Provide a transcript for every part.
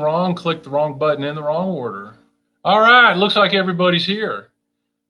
wrong, clicked the wrong button in the wrong order. All right, looks like everybody's here.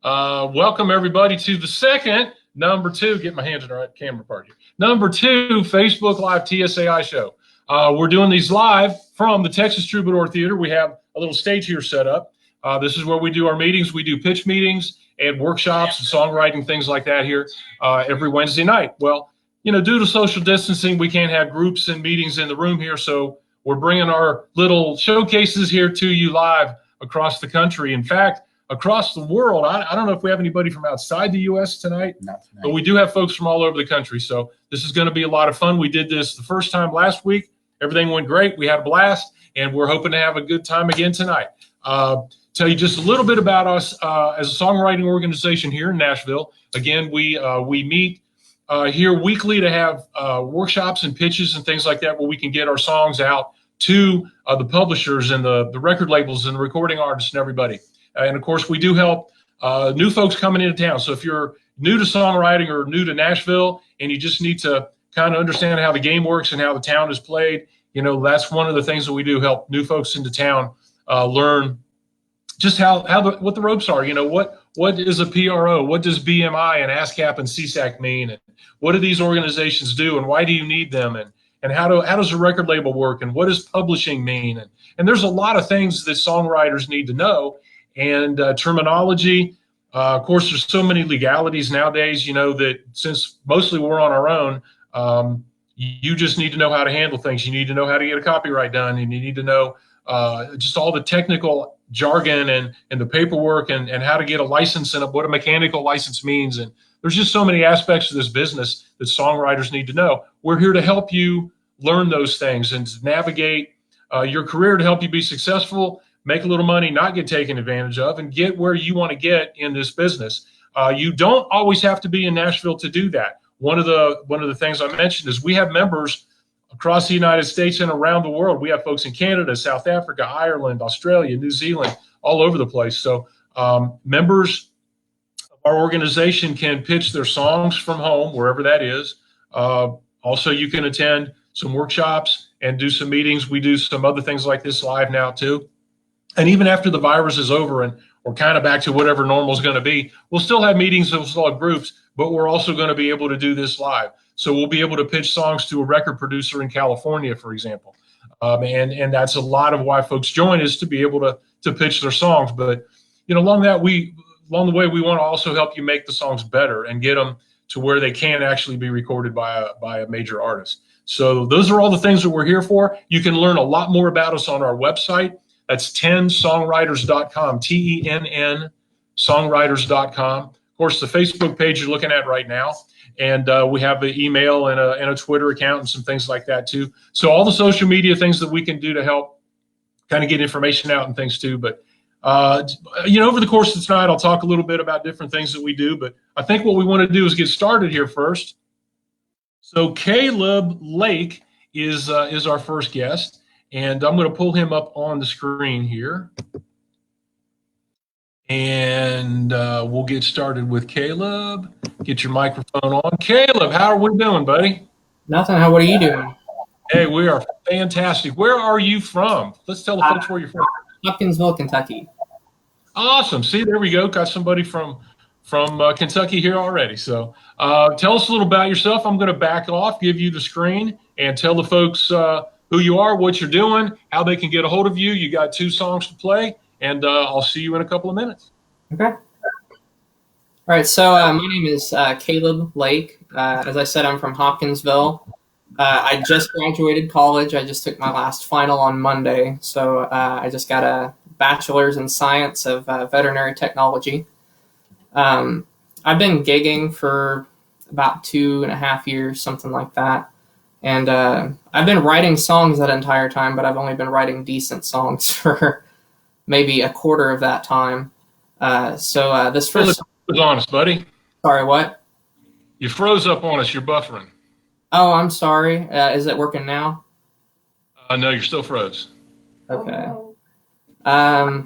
Welcome everybody to the second, number 2, get my hands in the right camera part here. Number 2 Facebook Live TSAI show. We're doing these live from the Texas Troubadour Theater. We have a little stage here set up. This is where we do our meetings. We do pitch meetings and workshops and songwriting, things like that here every Wednesday night. Well, you know, due to social distancing, we can't have groups and meetings in the room here, so we're bringing our little showcases here to you live across the country. In fact, across the world. I don't know if we have anybody from outside the U.S. tonight, but we do have folks from all over the country. So this is going to be a lot of fun. We did this the first time last week. Everything went great. We had a blast, and we're hoping to have a good time again tonight. Tell you just a little bit about us as a songwriting organization here in Nashville. Again, we meet here weekly to have workshops and pitches and things like that where we can get our songs out to the publishers and the record labels and the recording artists and everybody. And of course, we do help new folks coming into town. So if you're new to songwriting or new to Nashville and you just need to kind of understand how the game works and how the town is played, you know, that's one of the things that we do, help new folks into town learn just what the ropes are. You know, what is a PRO? What does BMI and ASCAP and CSAC mean? And what do these organizations do? And why do you need them? And how does a record label work? And what does publishing mean? And there's a lot of things that songwriters need to know. And terminology, of course, there's so many legalities nowadays, you know, that since mostly we're on our own, you just need to know how to handle things. You need to know how to get a copyright done, and you need to know just all the technical jargon and the paperwork and how to get a license and what a mechanical license means. And there's just so many aspects of this business that songwriters need to know. We're here to help you learn those things and to navigate your career to help you be successful, make a little money, not get taken advantage of, and get where you want to get in this business. You don't always have to be in Nashville to do that. One of the things I mentioned is we have members across the United States and around the world. We have folks in Canada, South Africa, Ireland, Australia, New Zealand, all over the place. So members of our organization can pitch their songs from home, wherever that is. Also, you can attend some workshops and do some meetings. We do some other things like this live now too. And even after the virus is over and we're kind of back to whatever normal is going to be, we'll still have meetings, we'll still have groups, but we're also going to be able to do this live. So we'll be able to pitch songs to a record producer in California, for example. And that's a lot of why folks join, is to be able to pitch their songs. But, you know, along the way, we want to also help you make the songs better and get them to where they can actually be recorded by a major artist. So those are all the things that we're here for. You can learn a lot more about us on our website. That's 10songwriters.com, TENN songwriters.com. Of course, the Facebook page you're looking at right now. And we have an email and a Twitter account and some things like that too. So all the social media things that we can do to help kind of get information out and things too. But, you know, over the course of tonight, I'll talk a little bit about different things that we do. But I think what we want to do is get started here first. So Caleb Lake is our first guest. And I'm going to pull him up on the screen here. And we'll get started with Caleb. Get your microphone on. Caleb, how are we doing, buddy? Nothing. What are you doing? Hey, we are fantastic. Where are you from? Let's tell the folks where you're from. Hopkinsville, Kentucky. Awesome. See, there we go. Got somebody from Kentucky here already. So tell us a little about yourself. I'm going to back off, give you the screen, and tell the folks who you are, what you're doing, how they can get a hold of you. You got 2 songs to play, and I'll see you in a couple of minutes. Okay. All right. So my name is Caleb Lake. As I said, I'm from Hopkinsville. I just graduated college. I just took my last final on Monday. So I just got a bachelor's in science of veterinary technology. I've been gigging for about 2.5 years, something like that. And I've been writing songs that entire time, but I've only been writing decent songs for maybe a quarter of that time. So this first... Was honest, buddy. Sorry, what? You froze up on us. You're buffering. Oh, I'm sorry. Is it working now? No, you're still froze. Okay. You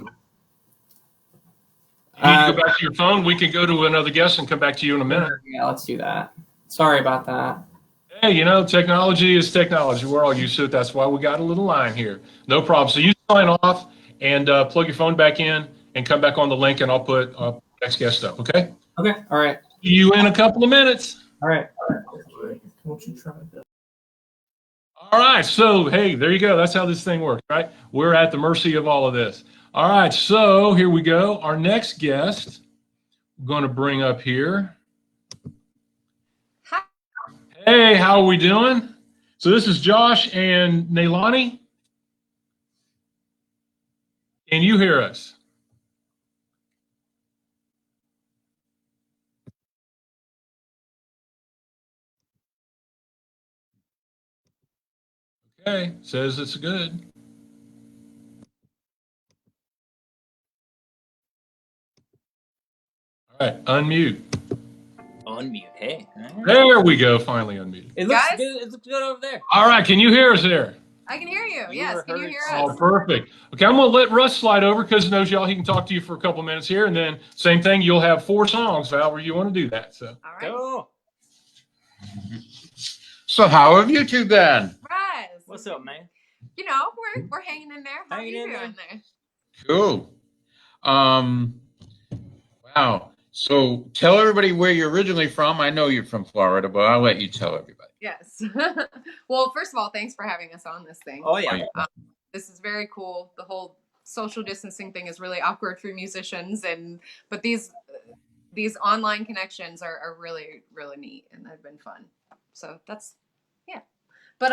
need to go back to your phone. We can go to another guest and come back to you in a minute. Yeah, let's do that. Sorry about that. Hey, you know, technology is technology. We're all used to it. That's why we got a little line here. No problem. So you sign off and plug your phone back in and come back on the link, and I'll put next guest up. Okay. Okay. All right. See you in a couple of minutes. All right. All right. So, hey, there you go. That's how this thing works, right? We're at the mercy of all of this. All right. So here we go. Our next guest, I'm going to bring up here. Hi. Hey, how are we doing? So this is Josh and Nailani. Can you hear us? Okay, says it's good. All right, unmute. Unmute. Hey. Right. There we go. Finally unmuted. It looks Guys? good. It looks good over there. All right, can you hear us there? I can hear you. You Yes, were can you heard. hear Oh, us? perfect. Okay, I'm going to let Russ slide over because he knows y'all. He can talk to you for a couple minutes here, and then same thing. You'll have 4 songs, Val, where you want to do that. So. All right. Go. So how have you two been? Right. What's up, man? You know, we're hanging in there. How are Hanging you in doing there? Cool. Wow. So tell everybody where you're originally from. I know you're from Florida, but I'll let you tell everybody. Yes. Well, first of all, thanks for having us on this thing. Oh yeah. This is very cool. The whole social distancing thing is really awkward for musicians, but these online connections are really, really neat, and they've been fun. So that's, yeah. But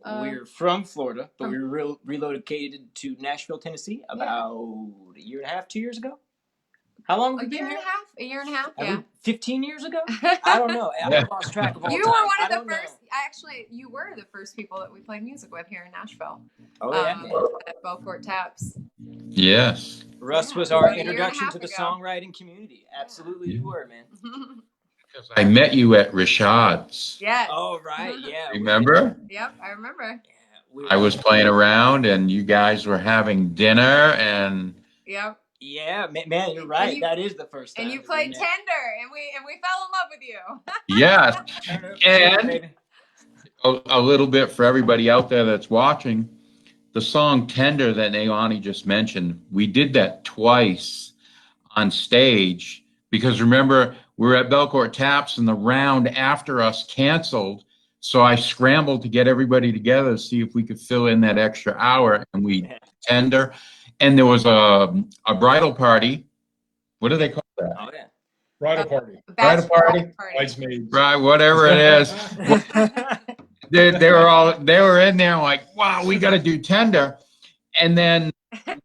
We're from Florida, but we relocated to Nashville, Tennessee about a year and a half, 2 years ago. How long have we been here? A year and a half, yeah. 15 years ago? I don't know. I lost track of all You time. were one I of the don't know. first. Actually, you were the first people that we played music with here in Nashville. Oh yeah. At Belcourt Taps. Yes. Russ was About our a year and a introduction half to the ago. songwriting community. Absolutely, you were, man. I met you at Rashad's. Yes. Oh right, yeah. Remember? Yep, I remember. I was playing around and you guys were having dinner and Yep. Yeah, man, you're right. That is the first time. And you played Tender, and we fell in love with you. yes. And baby. a little bit for everybody out there that's watching, the song Tender that Nailani just mentioned, we did that twice on stage because remember, we were at Belcourt Taps and the round after us canceled. So I scrambled to get everybody together to see if we could fill in that extra hour, and we Tender. And there was a bridal party. What do they call that? Oh yeah. Bridal party. Bridal party? Bridesmaids. Right, whatever it is. They were in there like, wow, we got to do Tender. And then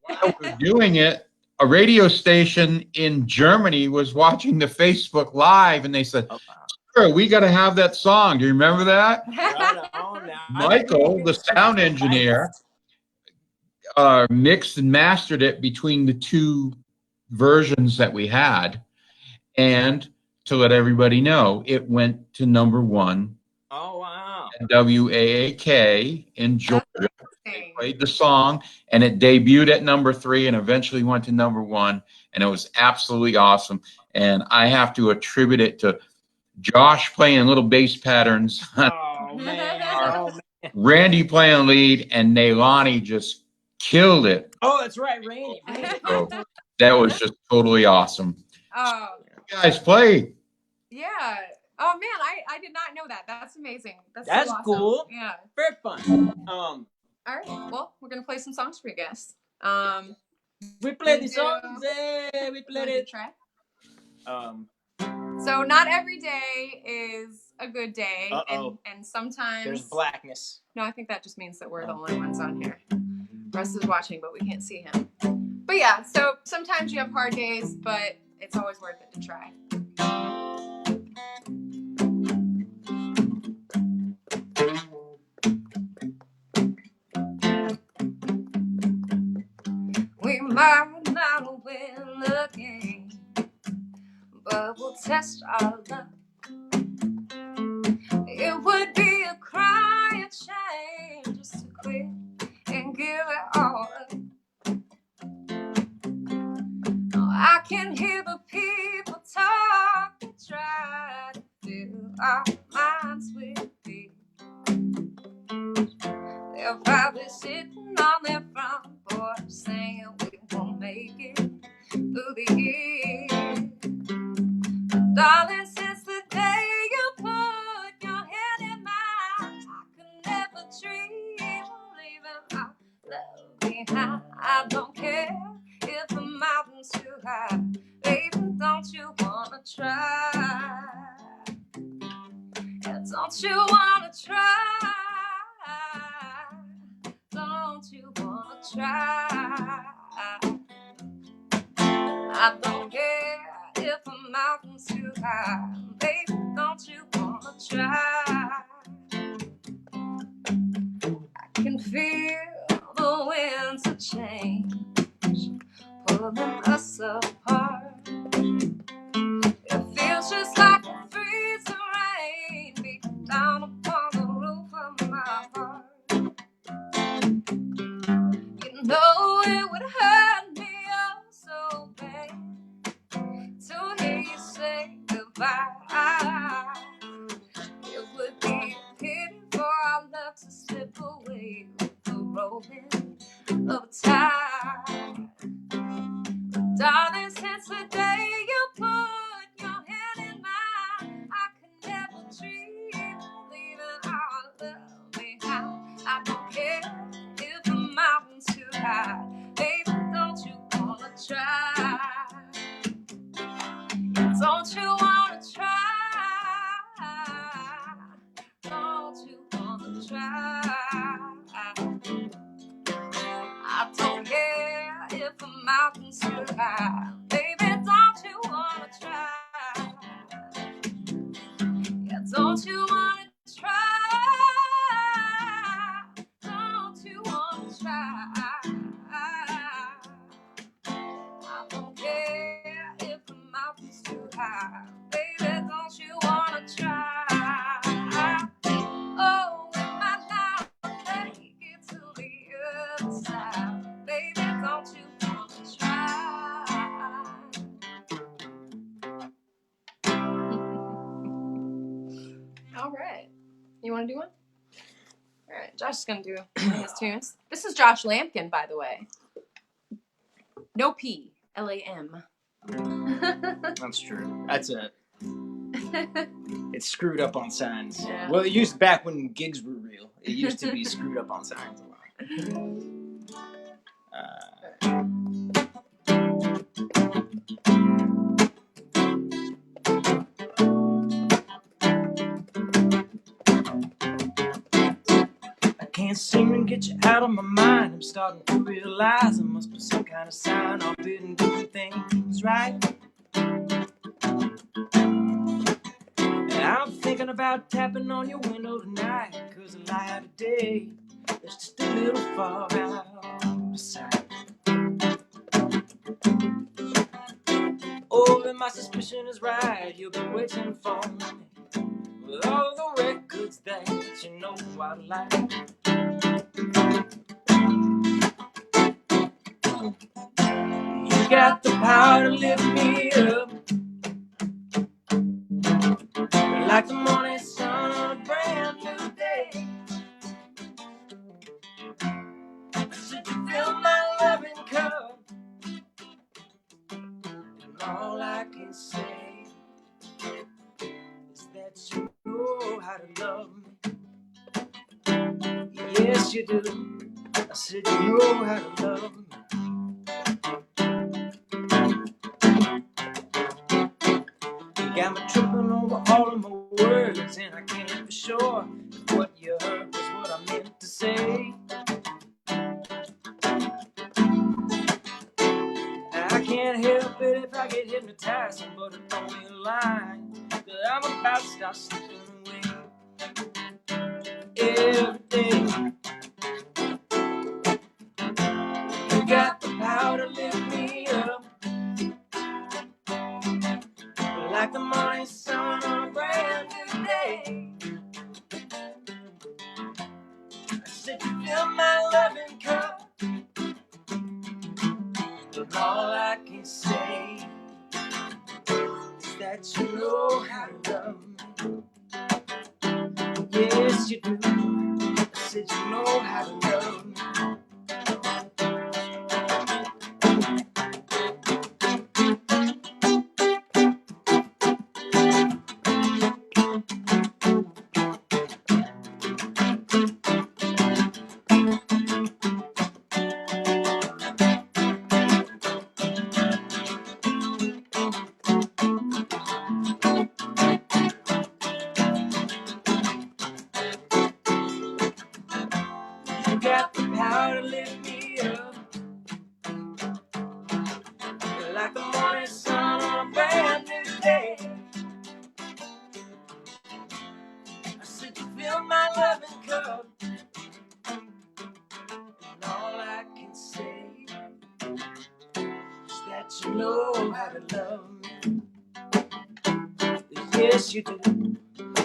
while we're doing it, a radio station in Germany was watching the Facebook Live, and they said, sure, we got to have that song. Do you remember that? Right on now. Michael, the sound engineer, mixed and mastered it between the 2 versions that we had. And to let everybody know, it went to #1. Oh wow. At WAAK in Georgia. They played the song and it debuted at #3 and eventually went to #1. And it was absolutely awesome. And I have to attribute it to Josh playing little bass patterns, Oh man. Randy playing lead, and Nailani just killed it. Oh, that's right, Randy. So that was just totally awesome. Oh. You guys played. Yeah. Oh man, I did not know that. That's amazing. That's so awesome. Cool. Yeah. Very fun. All right. Well, we're gonna play some songs for you guys. We played the songs. Hey, we played it. Try. Um. So not every day is a good day, Uh-oh. and sometimes There's blackness. No, I think that just means that we're the only ones on here. Russ is watching, but we can't see him. But yeah, so sometimes you have hard days, but it's always worth it to try. We might not have been looking, but we'll test our luck. It would be a crying shame just to quit and give it all up. I can hear the people talk and try to fill our minds with fear. They're probably sitting on their front porch Darling, since the day you put your hand in mine, I could never dream of leaving our love behind. I don't care if the mountain's too high, baby, don't you wanna try? Yeah, don't you wanna try? Don't you wanna try? I don't care if a mountain's too high, baby, don't you wanna try? I can feel the winds of change pulling us apart. It feels just like a freezing rain beating down upon the roof of my heart. You know it would hurt me oh so bad to hear you say goodbye. It would be a pity for our love to slip away with the rolling of tide. Darling, since the day you put your hand in mine, I could never dream of leaving our love behind. I don't care if the mountain's too high, baby, don't you wanna try? Don't you wanna try? Don't you wanna try? I don't care if the mountain's too high, baby, don't you wanna try? Yeah, don't you wanna try? Don't you wanna try? I don't care if the mountain's too high, baby, don't you wanna try? Oh, we might not make it to the other side, baby, don't you wanna try? All right, you want to do one? All right, Josh is gonna do his tunes. This is Josh Lampkin, by the way. No P, Lam. That's true. That's it. It's screwed up on signs. Yeah. Well, it used back when gigs were real. It used to be screwed up on signs a lot. I can't seem to get you out of my mind. I'm starting to realize it must be some kind of sign I've been doing things right. And I'm thinking about tapping on your window tonight, 'cause the light of day is just a little far outside. Oh, and my suspicion is right, you'll be waiting for me with all the records that you know I like. You got the power to lift me up, like the morning sun on a brand new day. Should you fill my loving cup, and all I can say is that you know how to love me. Yes, you do. I said you know how to love me. You got me tripping over all of my words, and I can't be sure if what you heard was what I meant to say. I can't help it if I get hypnotized, but it don't mean a line, that I'm about to start slipping away every day. You got the power to lift me up, like the morning sun on a brand new day. I said you fill my loving cup, and all I can say is that you know how to love me. Yes, you do. I said you know how to love me. you know how to love me. Yes, you do.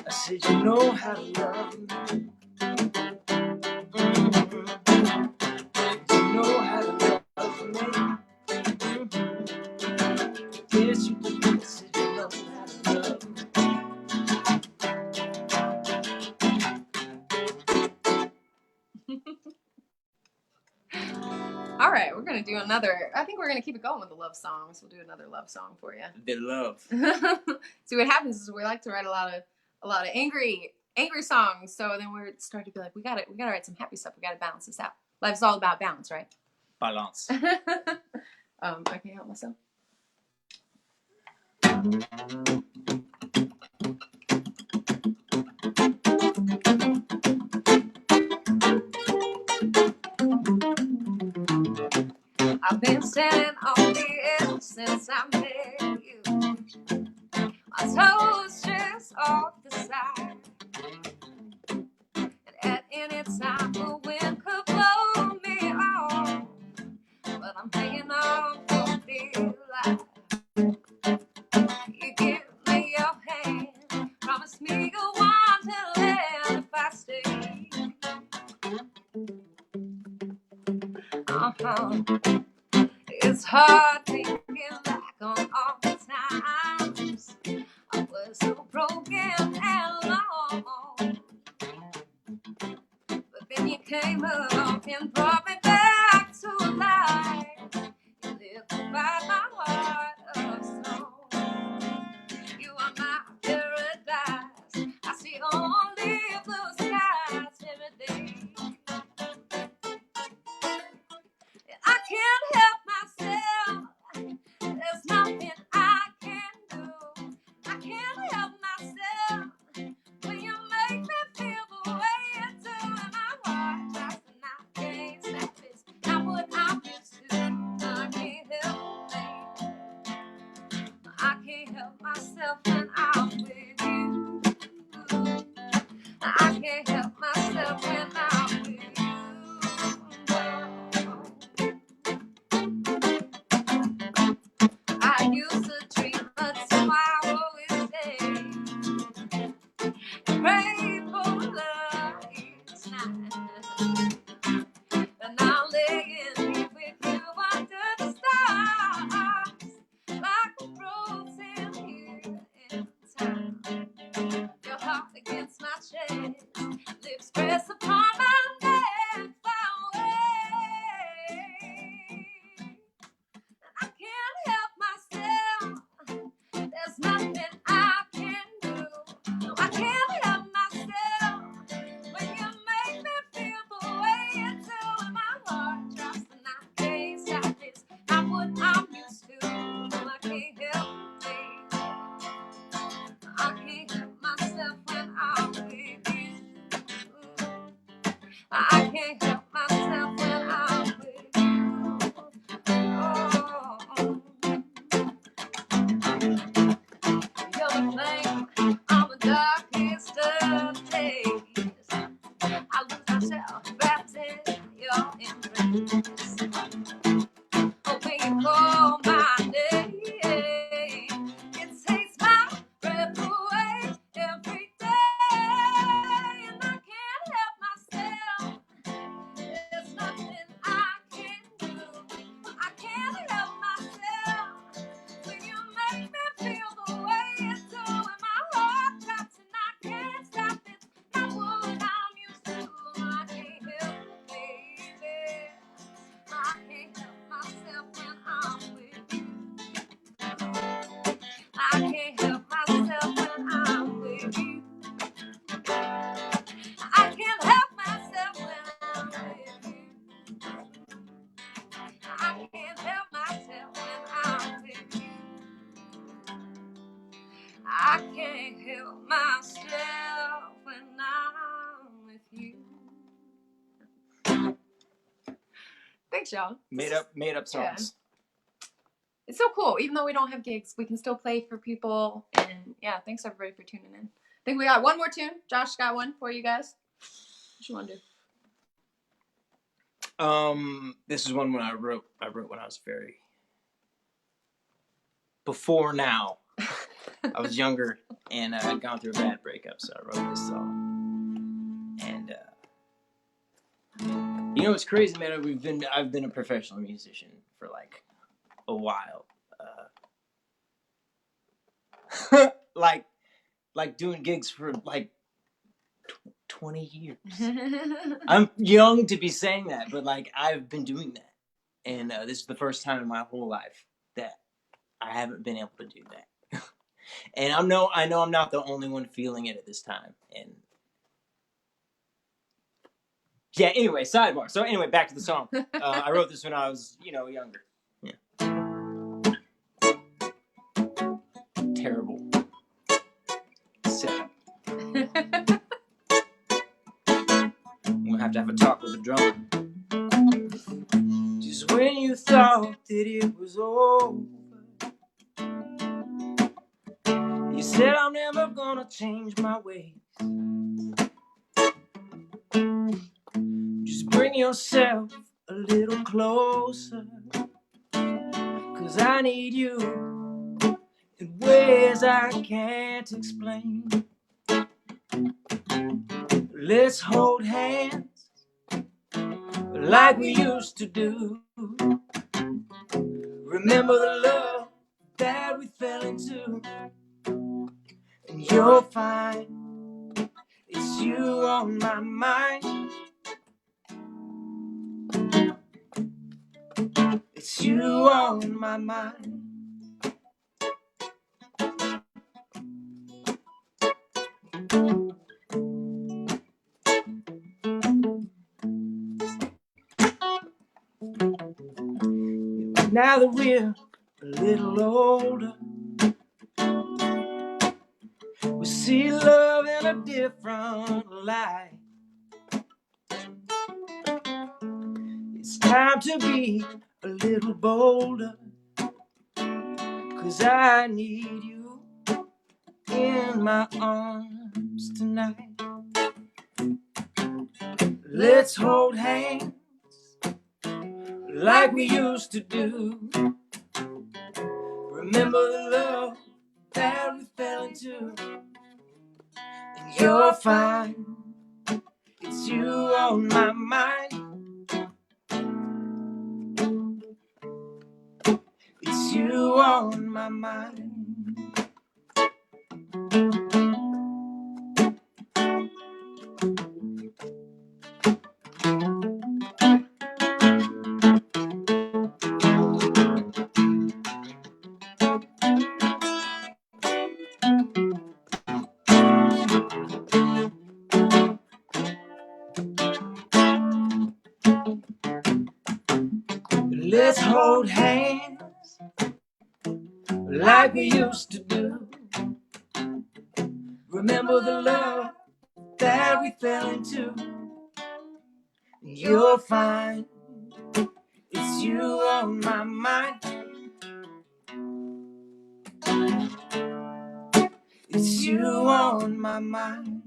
I said you know how to love me. You know how to love me. Yes, you do. I said you know how to love me. All right, we're gonna do another. I think we're gonna keep it going with the love songs. We'll do another love song for you. The love. See, what happens is we like to write a lot of angry songs. So then we're starting to be like, we gotta write some happy stuff. We gotta balance this out. Life's all about balance, right? Balance. I can't help myself. I've been standing on the edge since I met you. My toes just off the side. And at any time the wind could blow me off. But I'm hanging on for dear life. You give me your hand. Promise me go on till then if I stay. It's hard thinking back on all the times I was so broken and alone. But then you came along and brought me back to life. You lived to fight my heart of stone. You are my paradise. I see only blue skies every day. I can't help myself. There's nothing I can do. I can't help myself when you make me feel the way you do. And my heart drops and I can't stop. It's not what I'm used to. I can't help me. I can't help myself when I'm with you. I can't help myself when I'm with you. I used to dream of tomorrow is day. Pray for love each night. And now laying here with you under the stars, like a frozen here in time. Your heart against my chest, lips press upon my neck, far away. I can't help myself. There's nothing I can do. No, I can't help myself when you make me feel the way you do. And my heart drops and I can't stop. It's not what I'm used to. No, I can't help me. I can't help myself when I'm with you. I can't help myself when I'm with you. You're the flame on the darkest of days. I lose myself wrapped in your embrace. Oh, when you call my name, it takes my breath away every day. And I can't help myself. There's nothing I can do. I can't help myself when you make me feel the way you do. And my heart drops and I can't stop. It's not what I'm used to. I can't help it, baby. I can't help myself when I'm with you. I can't help myself when I'm with you. I can't help myself when I'm with you. I can't help myself when I'm with you. I can't help myself when I'm with you. Thanks, y'all. Made up songs. It's so cool. Even though we don't have gigs, we can still play for people. And yeah, thanks everybody for tuning in. I think we got one more tune. Josh got one for you guys. What you want to do? This is one when I wrote when I was very before now. I was younger and I had gone through a bad breakup, so I wrote this song. And you know what's crazy, man? I've been a professional musician for like a while. Like doing gigs for like 20 years. I'm young to be saying that, but like I've been doing that. And this is the first time in my whole life that I haven't been able to do that. And I know I'm not the only one feeling it at this time. And yeah, anyway, sidebar. So anyway, back to the song. I wrote this when I was, younger. Yeah. Terrible setup. We'll have to have a talk with the drummer. Just when you thought that it was over, you said I'm never gonna change my ways. Just bring yourself a little closer, 'cause I need you in ways I can't explain. Let's hold hands like we used to do. Remember the love that we fell into. And you'll find it's you on my mind. It's you on my mind. Now that we're a little older, we see love in a different light. It's time to be a little bolder, 'cause I need you in my arms tonight. Let's hold hands like we used to do. Remember the love that we fell into. And you'll find it's you on my mind. It's you on my mind. Let's hold hands like we used to do. Remember the love that we fell into. And you'll find it's you on my mind. It's you on my mind.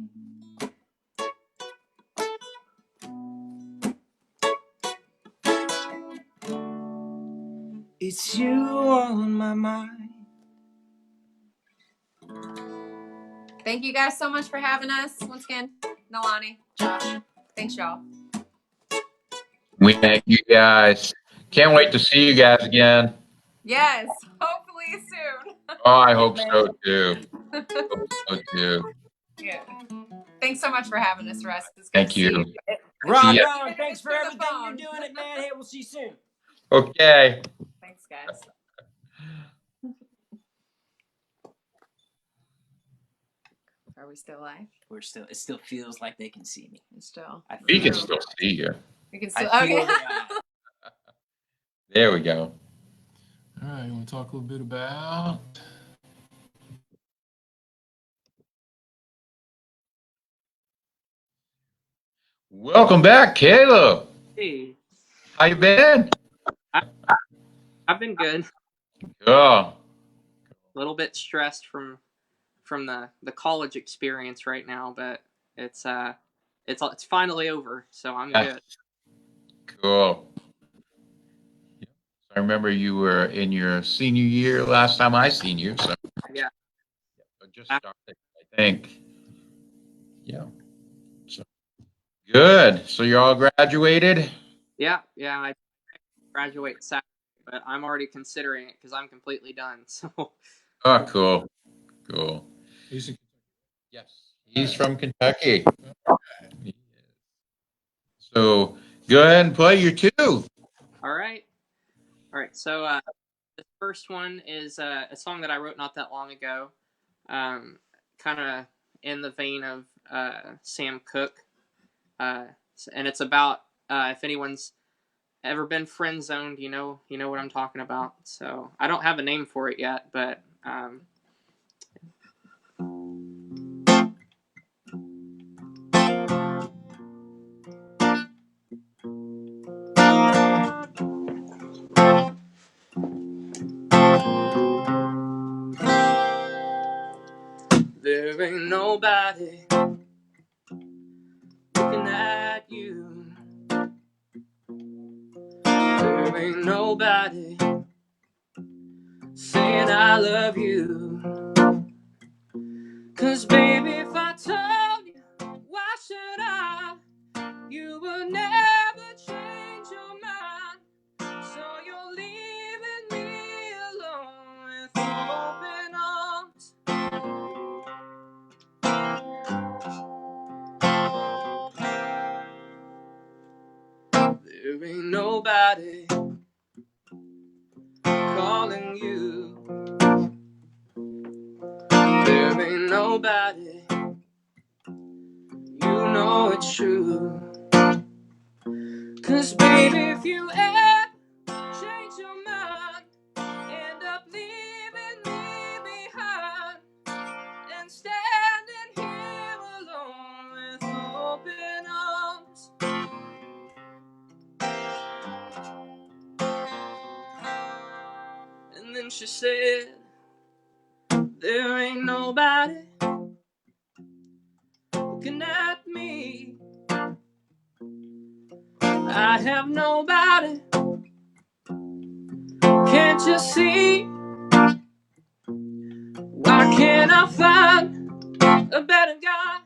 It's you on my mind. Thank you guys so much for having us. Once again, Nalani, Josh, thanks y'all. We thank you guys. Can't wait to see you guys again. Yes, hopefully soon. Oh, I hope so too. Hope so too. Yeah. Thanks so much for having us, Russ. It's good Thank to see you. Rock See ya. on. Thanks for everything you're doing it, man. Hey, we'll see you soon. Okay. Thanks, guys. Are we still live? It still feels like they can see me. It's still. We can still see you. We can still. I feel Okay. the eye. There we go. All right, you want to talk a little bit about? Welcome back, Caleb. Hey, How you been? I've been good. Oh, A little bit stressed from the college experience right now, but it's finally over, so I'm Yeah. good. cool. I remember you were in your senior year last time I seen you, so Yeah. just started, I think. Yeah. So good. So you're all graduated? Yeah. I graduate Saturday, but I'm already considering it because I'm completely done. So. Oh, cool. Cool. Yes. He's from Kentucky. So go ahead and play your two. All right. So the first one is a song that I wrote not that long ago, kind of in the vein of Sam Cooke, and it's about if anyone's ever been friend zoned, you know what I'm talking about. So I don't have a name for it yet, but there ain't nobody looking at you. There ain't nobody saying I love you. 'Cause baby, if I told you, why should I? You will never change your mind. So you're leaving me alone with open arms. There ain't nobody calling you. There ain't nobody, you know it's true. 'Cause baby, if you ever change your mind, end up leaving me behind and standing here alone with open arms. And then she said, there ain't nobody looking at me. I have nobody, can't you see? Why can't I find a better guy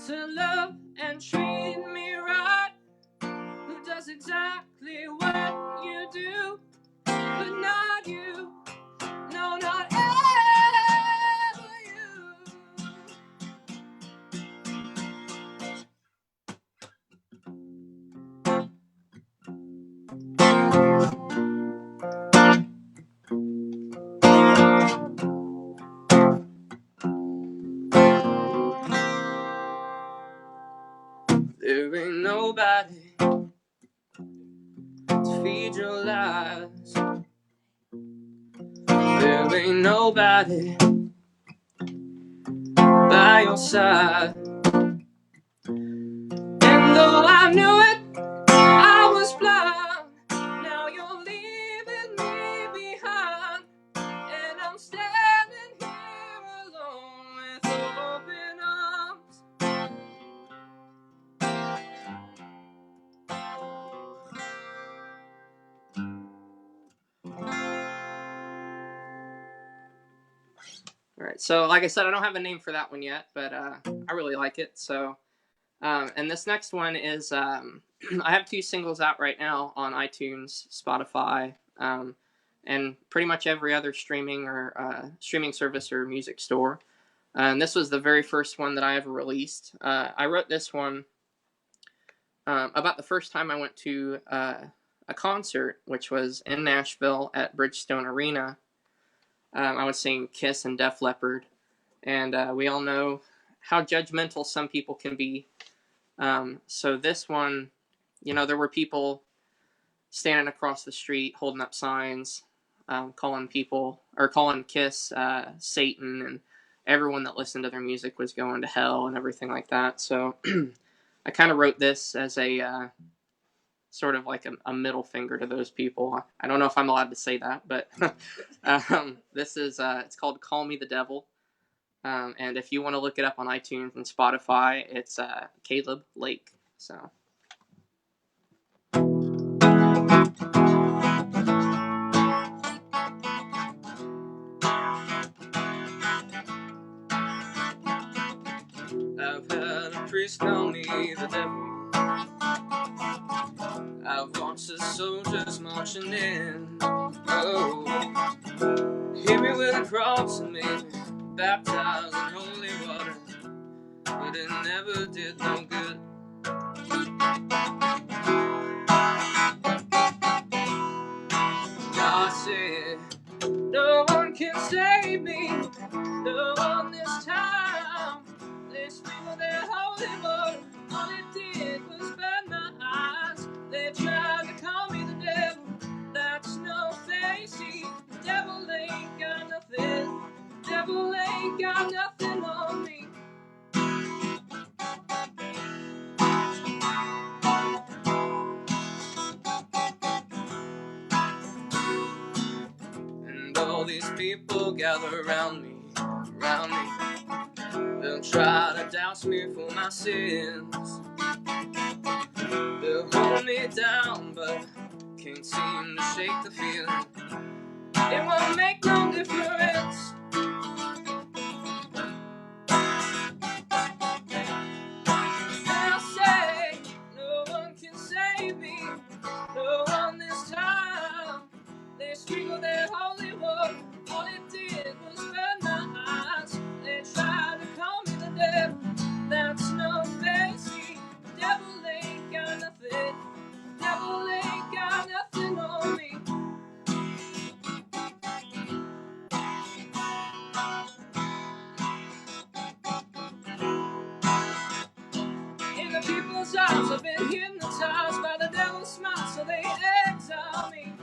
to love and treat me right? Who does exactly what you do, but not you. No, not ever you. There ain't nobody to feed your lies. There ain't nobody by your side. And though I knew it, I was blind. Now you're leaving me behind, and I'm standing here alone with open arms. All right, so like I said, I don't have a name for that one yet, but I really like it. So, and this next one is I have 2 singles out right now on iTunes, Spotify, and pretty much every other streaming service or music store. And this was the very first one that I ever released. I wrote this one about the first time I went to a concert, which was in Nashville at Bridgestone Arena. I was seeing Kiss and Def Leppard, and we all know how judgmental some people can be. So this one, there were people standing across the street holding up signs, calling Kiss Satan, and everyone that listened to their music was going to hell and everything like that. So I kind of wrote this as a sort of like a middle finger to those people. I don't know if I'm allowed to say that, but this is it's called Call Me the Devil. And if you want to look it up on iTunes and Spotify, it's Caleb Lake. So. priests call me the devil. I've watched the soldiers marching in. Oh, hit me with a cross and made me baptized in holy water, but it never did no good. God said, no one can save me, no one this time. They sprinkled their holy water, all it did was burn my eyes. They tried to call me the devil, that's no facey. The devil ain't got nothing, the devil ain't got nothing on me. And all these people gather around me, around me. They'll try to douse me for my sins. They'll hold me down, but can't seem to shake the feeling. It won't make no difference. They'll say, no one can save me, no one this time. They sprinkled their holy water, all it did was burn my eyes. They tried to call me the devil, that's no fancy. The devil ain't got nothing, the devil ain't got nothing on me. In the people's eyes, I've been hypnotized by the devil's smile, so they exile me.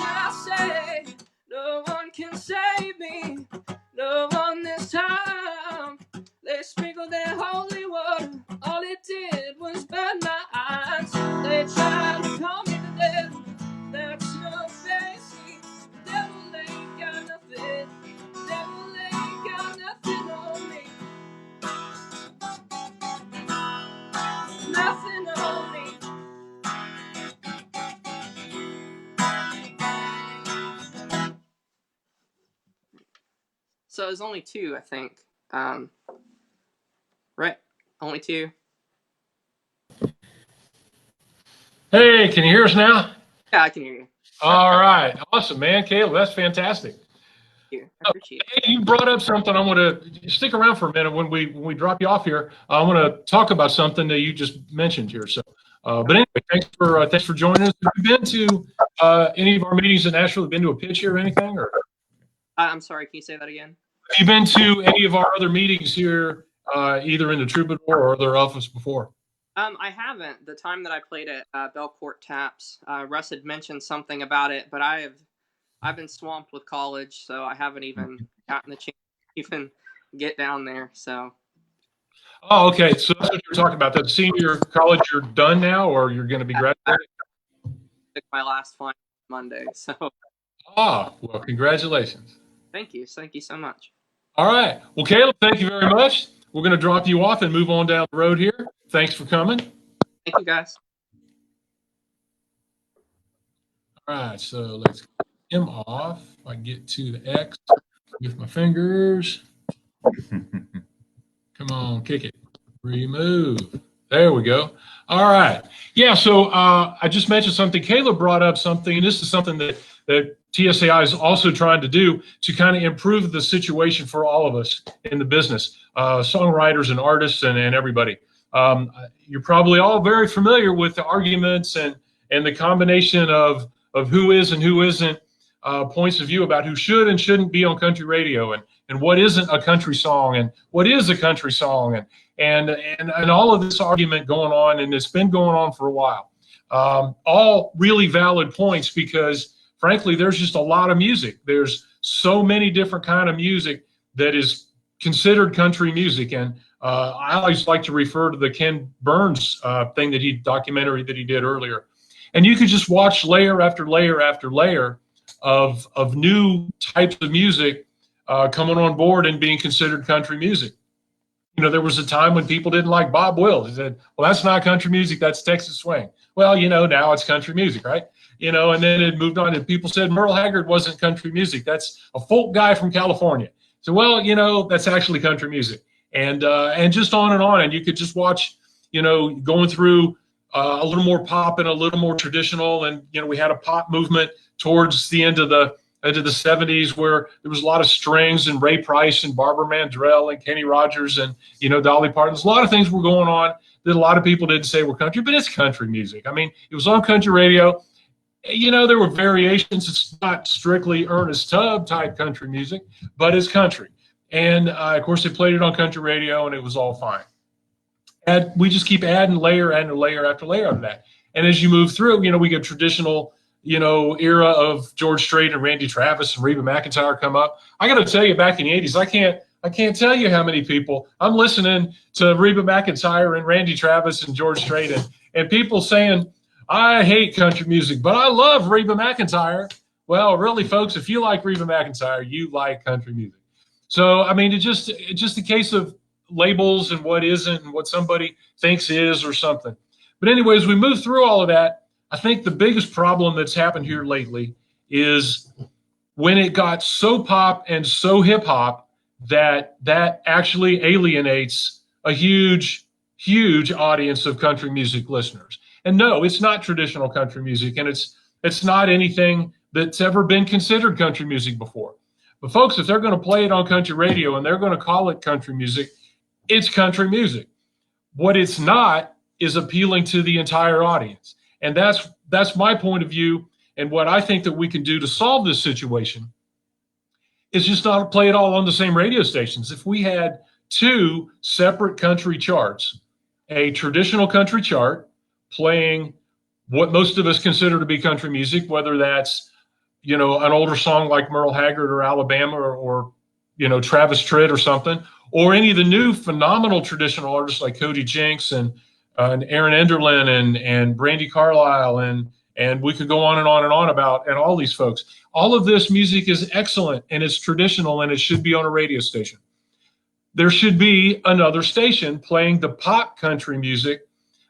I say, no one can save me, no one this time. They sprinkled their holy water, all it did was burn my eyes. They tried to call me the devil, that's no fancy. The devil ain't got nothing, the devil ain't got nothing on me. Nothing on me. So there's only two, I think. Right? Only two. Hey, can you hear us now? Yeah, I can hear you. All right. Awesome, man. Caleb, that's fantastic. Thank you. I appreciate it. Hey, you brought up something. I want to stick around for a minute when we drop you off here. I want to talk about something that you just mentioned here. So, but anyway, thanks for joining us. Have you been to any of our meetings in Nashville? Been to a pitch here or anything? Or I'm sorry. Can you say that again? have you been to any of our other meetings here, either in the Troubadour or other office before? I haven't. The time that I played at Belcourt Taps, Russ had mentioned something about it, but I've been swamped with college, so I haven't even gotten the chance to even get down there. So. Oh, okay. So that's what you're talking about. The senior college, you're done now, or you're going to be graduating? I took my last final Monday, so. Ah, well, congratulations. Thank you so much. All right. Well, Caleb, thank you very much. We're going to drop you off and move on down the road here. Thanks for coming. Thank you, guys. All right. So let's get him off. If I get to the X with my fingers. Come on, kick it. Remove. There we go. All right. Yeah. So I just mentioned something. Caleb brought up something, and this is something that TSAI is also trying to do to kind of improve the situation for all of us in the business, songwriters and artists and everybody. You're probably all very familiar with the arguments and the combination of who is and who isn't points of view about who should and shouldn't be on country radio and what isn't a country song and what is a country song and all of this argument going on, and it's been going on for a while. All really valid points because frankly, there's just a lot of music. There's so many different kind of music that is considered country music. And I always like to refer to the Ken Burns documentary that he did earlier. And you could just watch layer after layer after layer of new types of music coming on board and being considered country music. You know, there was a time when people didn't like Bob Wills. They said, well, that's not country music, that's Texas swing. Well, you know, now it's country music, right? You know, and then it moved on and people said Merle Haggard wasn't country music. That's a folk guy from California. So, well, you know, that's actually country music, and just on and on. And you could just watch, you know, going through a little more pop and a little more traditional. And you know, we had a pop movement towards the end of the '70s where there was a lot of strings and Ray Price and Barbara Mandrell and Kenny Rogers and you know Dolly Parton. There's a lot of things were going on that a lot of people didn't say were country, but it's country music. I mean, it was on country radio. You know, there were variations. It's not strictly Ernest Tubb type country music, but it's country. And of course, they played it on country radio, and it was all fine. And we just keep adding layer after layer of that. And as you move through, you know, we get traditional, you know, era of George Strait and Randy Travis and Reba McEntire come up. I got to tell you, back in the '80s, I can't tell you how many people I'm listening to Reba McEntire and Randy Travis and George Strait and people saying, I hate country music, but I love Reba McEntire. Well, really, folks, if you like Reba McEntire, you like country music. So, I mean, it's just a case of labels and what isn't and what somebody thinks is or something. But anyways, we move through all of that. I think the biggest problem that's happened here lately is when it got so pop and so hip hop that actually alienates a huge audience of country music listeners. And no, it's not traditional country music, and it's not anything that's ever been considered country music before. But folks, if they're going to play it on country radio and they're going to call it country music, it's country music. What it's not is appealing to the entire audience. And that's my point of view. And what I think that we can do to solve this situation is just not play it all on the same radio stations. If we had two separate country charts, a traditional country chart playing what most of us consider to be country music, whether that's, you know, an older song like Merle Haggard or Alabama or you know, Travis Tritt or something, or any of the new phenomenal traditional artists like Cody Jinks and Aaron Enderlin and Brandi Carlile and we could go on and on and on about and all these folks. All of this music is excellent and it's traditional and it should be on a radio station. There should be another station playing the pop country music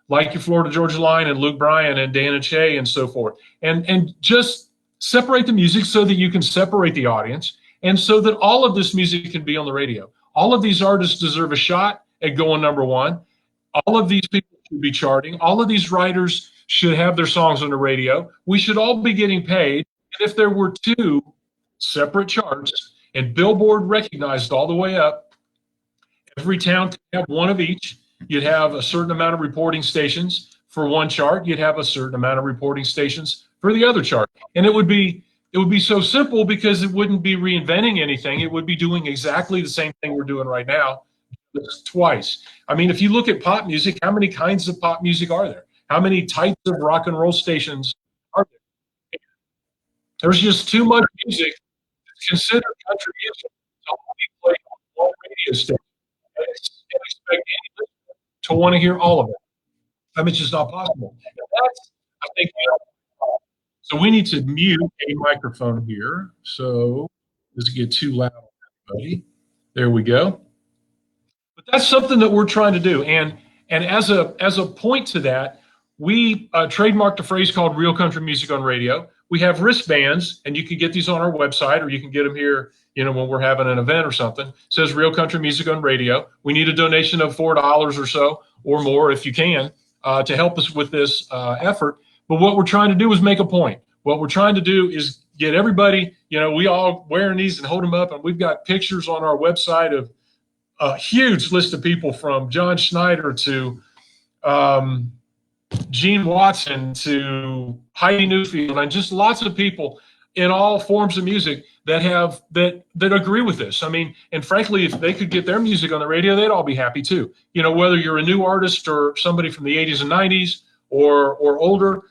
like your Florida Georgia Line and Luke Bryan and Dan and Shay and so forth. And just separate the music so that you can separate the audience and so that all of this music can be on the radio. All of these artists deserve a shot at going number one. All of these people should be charting. All of these writers should have their songs on the radio. We should all be getting paid. And if there were two separate charts and Billboard recognized all the way up, every town could have one of each. You'd have a certain amount of reporting stations for one chart. You'd have a certain amount of reporting stations for the other chart. And it would be so simple because it wouldn't be reinventing anything. It would be doing exactly the same thing we're doing right now, twice. I mean, if you look at pop music, how many kinds of pop music are there? How many types of rock and roll stations are there? There's just too much music that's considered country music to only play on one radio station and expect any listener to want to hear all of it. I mean, it's just not possible. And that's, I think, so we need to mute a microphone here. So this get too loud on everybody. There we go. But that's something that we're trying to do. And as a point to that, we trademarked a phrase called real country music on radio. We have wristbands, and you can get these on our website, or you can get them here, you know, when we're having an event or something. It says real country music on radio. We need a donation of $4 or so or more if you can to help us with this effort. But what we're trying to do is make a point. What we're trying to do is get everybody, you know, we all wearing these and hold them up, and we've got pictures on our website of a huge list of people from John Schneider to Gene Watson to Heidi Newfield, and just lots of people in all forms of music that agree with this. I mean, and frankly, if they could get their music on the radio, they'd all be happy too. You know, whether you're a new artist or somebody from the 80s and 90s or older,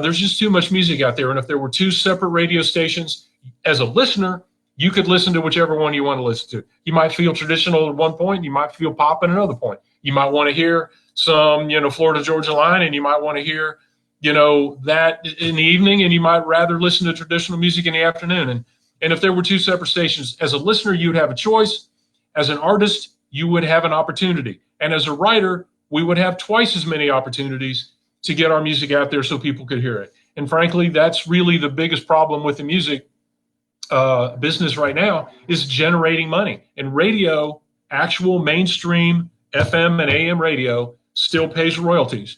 there's just too much music out there. And if there were two separate radio stations, as a listener, you could listen to whichever one you want to listen to. You might feel traditional at one point, you might feel pop at another point. You might want to hear some, you know, Florida Georgia Line, and you might want to hear, you know, that in the evening, and you might rather listen to traditional music in the afternoon. And if there were two separate stations, as a listener, you'd have a choice. As an artist, you would have an opportunity. And as a writer, we would have twice as many opportunities to get our music out there so people could hear it. And frankly, that's really the biggest problem with the music business right now is generating money. And radio, actual mainstream FM and AM radio, still pays royalties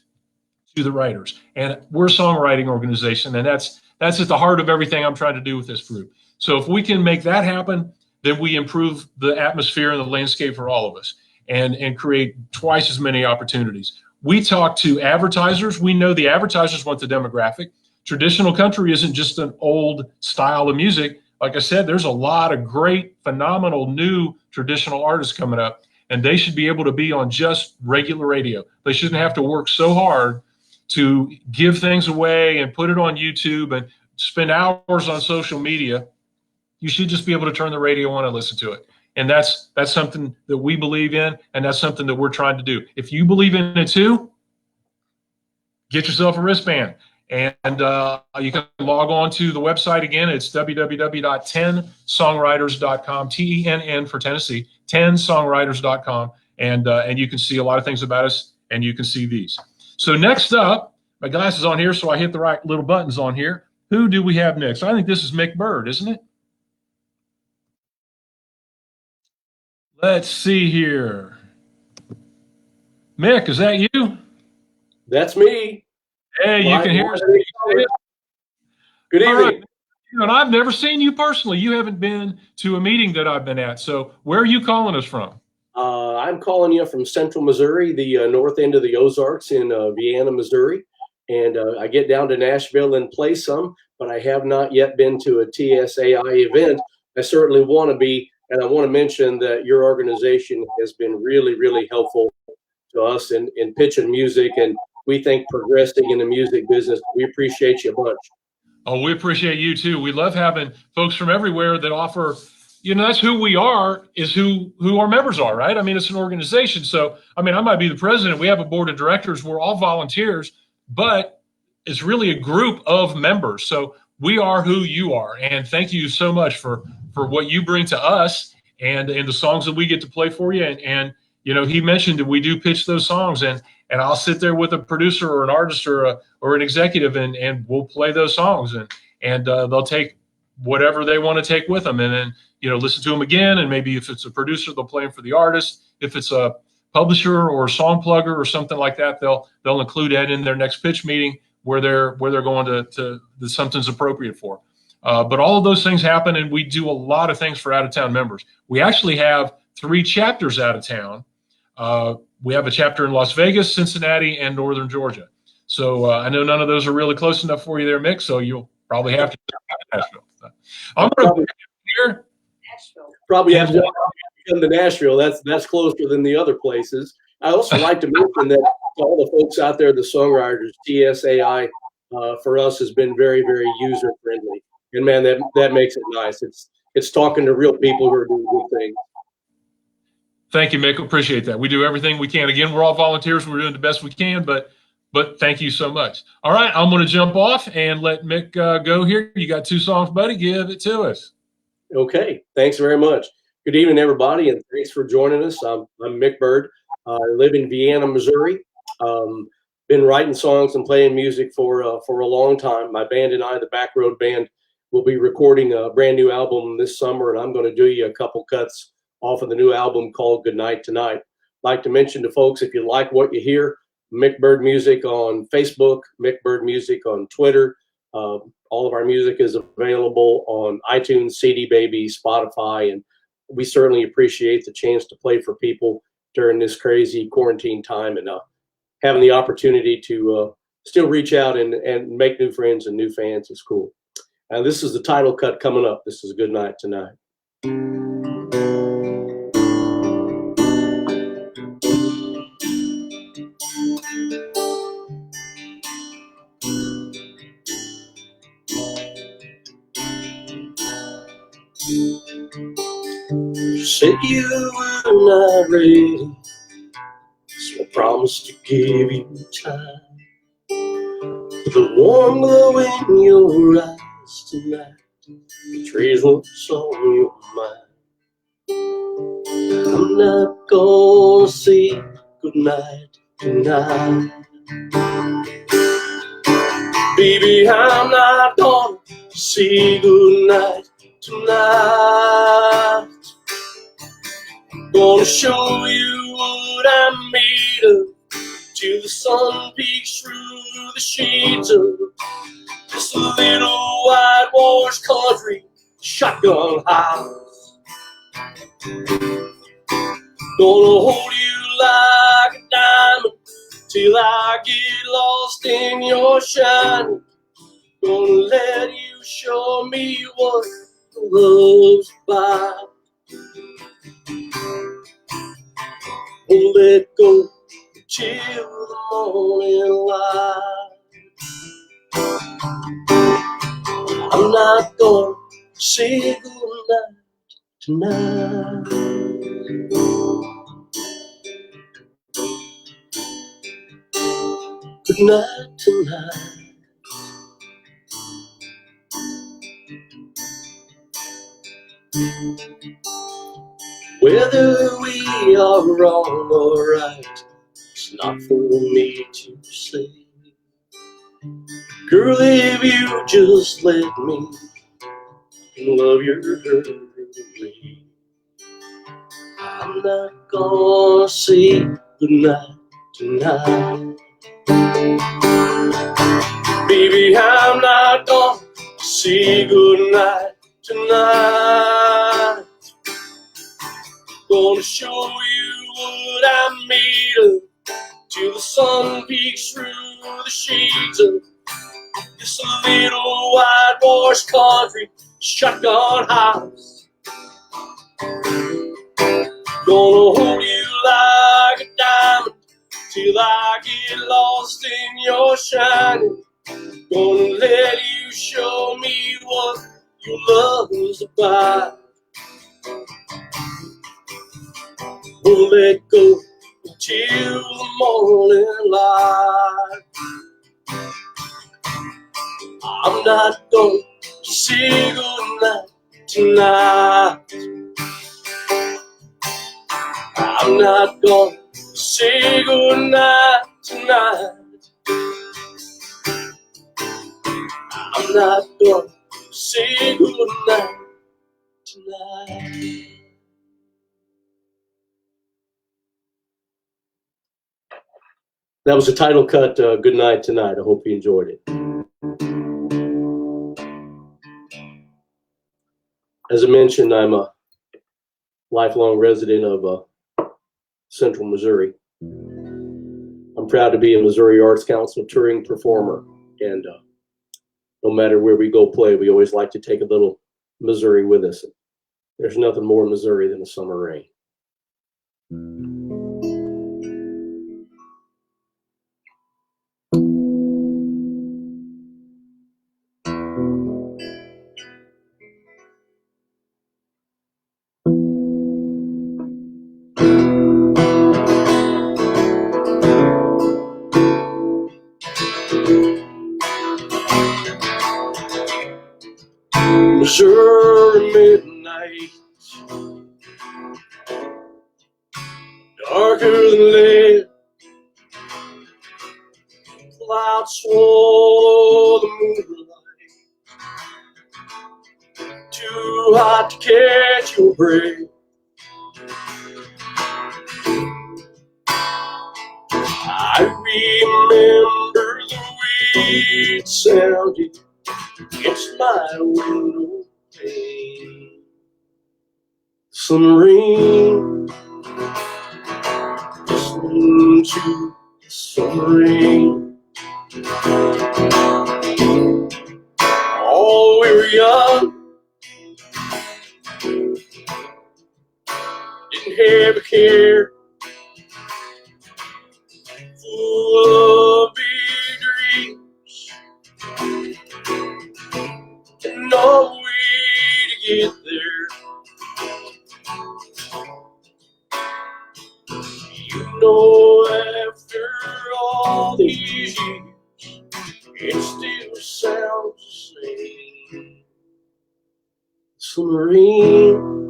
to the writers. And we're a songwriting organization, and that's at the heart of everything I'm trying to do with this group. So if we can make that happen, then we improve the atmosphere and the landscape for all of us, and create twice as many opportunities. We talk to advertisers. We know the advertisers want the demographic. Traditional country isn't just an old style of music. Like I said, there's a lot of great, phenomenal new traditional artists coming up, and they should be able to be on just regular radio. They shouldn't have to work so hard to give things away and put it on YouTube and spend hours on social media. You should just be able to turn the radio on and listen to it. And that's something that we believe in, and that's something that we're trying to do. If you believe in it too, get yourself a wristband. And you can log on to the website again. It's www.10songwriters.com, TENN for Tennessee, 10songwriters.com. And you can see a lot of things about us, and you can see these. So next up, my glasses on here, so I hit the right little buttons on here. Who do we have next? I think this is Mick Bird, isn't it? Let's see here. Mick, is that you? That's me. Hey, you can hear us. Good evening. Right. And I've never seen you personally. You haven't been to a meeting that I've been at. So where are you calling us from? I'm calling you from Central Missouri, the north end of the Ozarks in Vienna, Missouri. And I get down to Nashville and play some, but I have not yet been to a TSAI event. I certainly want to be. And I want to mention that your organization has been really, really helpful to us in pitching music, and we think progressing in the music business. We appreciate you a bunch. Oh, we appreciate you too. We love having folks from everywhere that offer, that's who we are, is who our members are, right? I mean, it's an organization. So, I mean, I might be the president. We have a board of directors. We're all volunteers, but it's really a group of members. So we are who you are. And thank you so much for what you bring to us and the songs that we get to play for you. And he mentioned that we do pitch those songs, and I'll sit there with a producer or an artist or an executive, and we'll play those songs, and they'll take whatever they want to take with them, and then listen to them again. And maybe if it's a producer, they'll play them for the artist. If it's a publisher or a song plugger or something like that, they'll include that in their next pitch meeting where they're going to something's appropriate for. But all of those things happen, and we do a lot of things for out-of-town members. We actually have 3 chapters out of town. We have a chapter in Las Vegas, Cincinnati, and Northern Georgia. So I know none of those are really close enough for you there, Mick, so you'll probably have to Nashville. I'm going to here. Probably have to come to Nashville. That's closer than the other places. I also like to mention that all the folks out there, the songwriters, TSAI, for us has been very, very user-friendly. And man, that makes it nice. It's talking to real people who are doing good things. Thank you, Mick. Appreciate that. We do everything we can. Again, we're all volunteers. We're doing the best we can, but thank you so much. All right, I'm going to jump off and let Mick go here. You got 2 songs, buddy. Give it to us. Okay. Thanks very much. Good evening, everybody, and thanks for joining us. I'm Mick Bird. I live in Vienna, Missouri. Been writing songs and playing music for a long time. My band and I, the Back Road Band, will be recording a brand new album this summer, and I'm going to do you a couple cuts off of the new album called Good Night Tonight. I'd like to mention to folks, if you like what you hear, Mick Bird Music on Facebook, Mick Bird Music on Twitter. All of our music is available on iTunes, CD Baby, Spotify, and we certainly appreciate the chance to play for people during this crazy quarantine time, and having the opportunity to still reach out and make new friends and new fans is cool. And this is the title cut coming up. This is Good Night Tonight. You said you were not ready, so I promised to give you time. With the warm glow in your eyes tonight, betrays what's on your mind. I'm not gonna say goodnight tonight. Baby, I'm not gonna say goodnight tonight. Gonna show you what I'm made of till the sun peeks through the shades of this little whitewashed country shotgun house. Gonna hold you like a diamond till I get lost in your shine. Gonna let you show me what love's about. Won't let go till the morning light. I'm not gonna say goodnight tonight. Goodnight tonight. Whether we are wrong or right, it's not for me to say. Girl, if you just let me love your way, I'm not gonna say goodnight tonight. Baby, I'm not gonna say goodnight tonight. Gonna show you what I'm made of till the sun peeks through the shades of this little whitewashed country shotgun house. Gonna hold you like a diamond till I get lost in your shining. Gonna let you show me what your love is about. Won't let go till the morning light. I'm not gonna say goodnight tonight. I'm not gonna say goodnight tonight. I'm not gonna say goodnight tonight. That was the title cut, Good Night Tonight. I hope you enjoyed it. As I mentioned, I'm a lifelong resident of Central Missouri. I'm proud to be a Missouri Arts Council touring performer, and no matter where we go play, we always like to take a little Missouri with us. There's nothing more Missouri than the summer rain. Missouri midnight, darker than lead, clouds swore the moonlight, too hot to catch your breath. I remember the way it sounded against my window pane. Some rain, listening to some rain. Oh, we were young, didn't have a care, full of big dreams, and no way to get there. You know, after all these years, it still sounds the same. Some rain,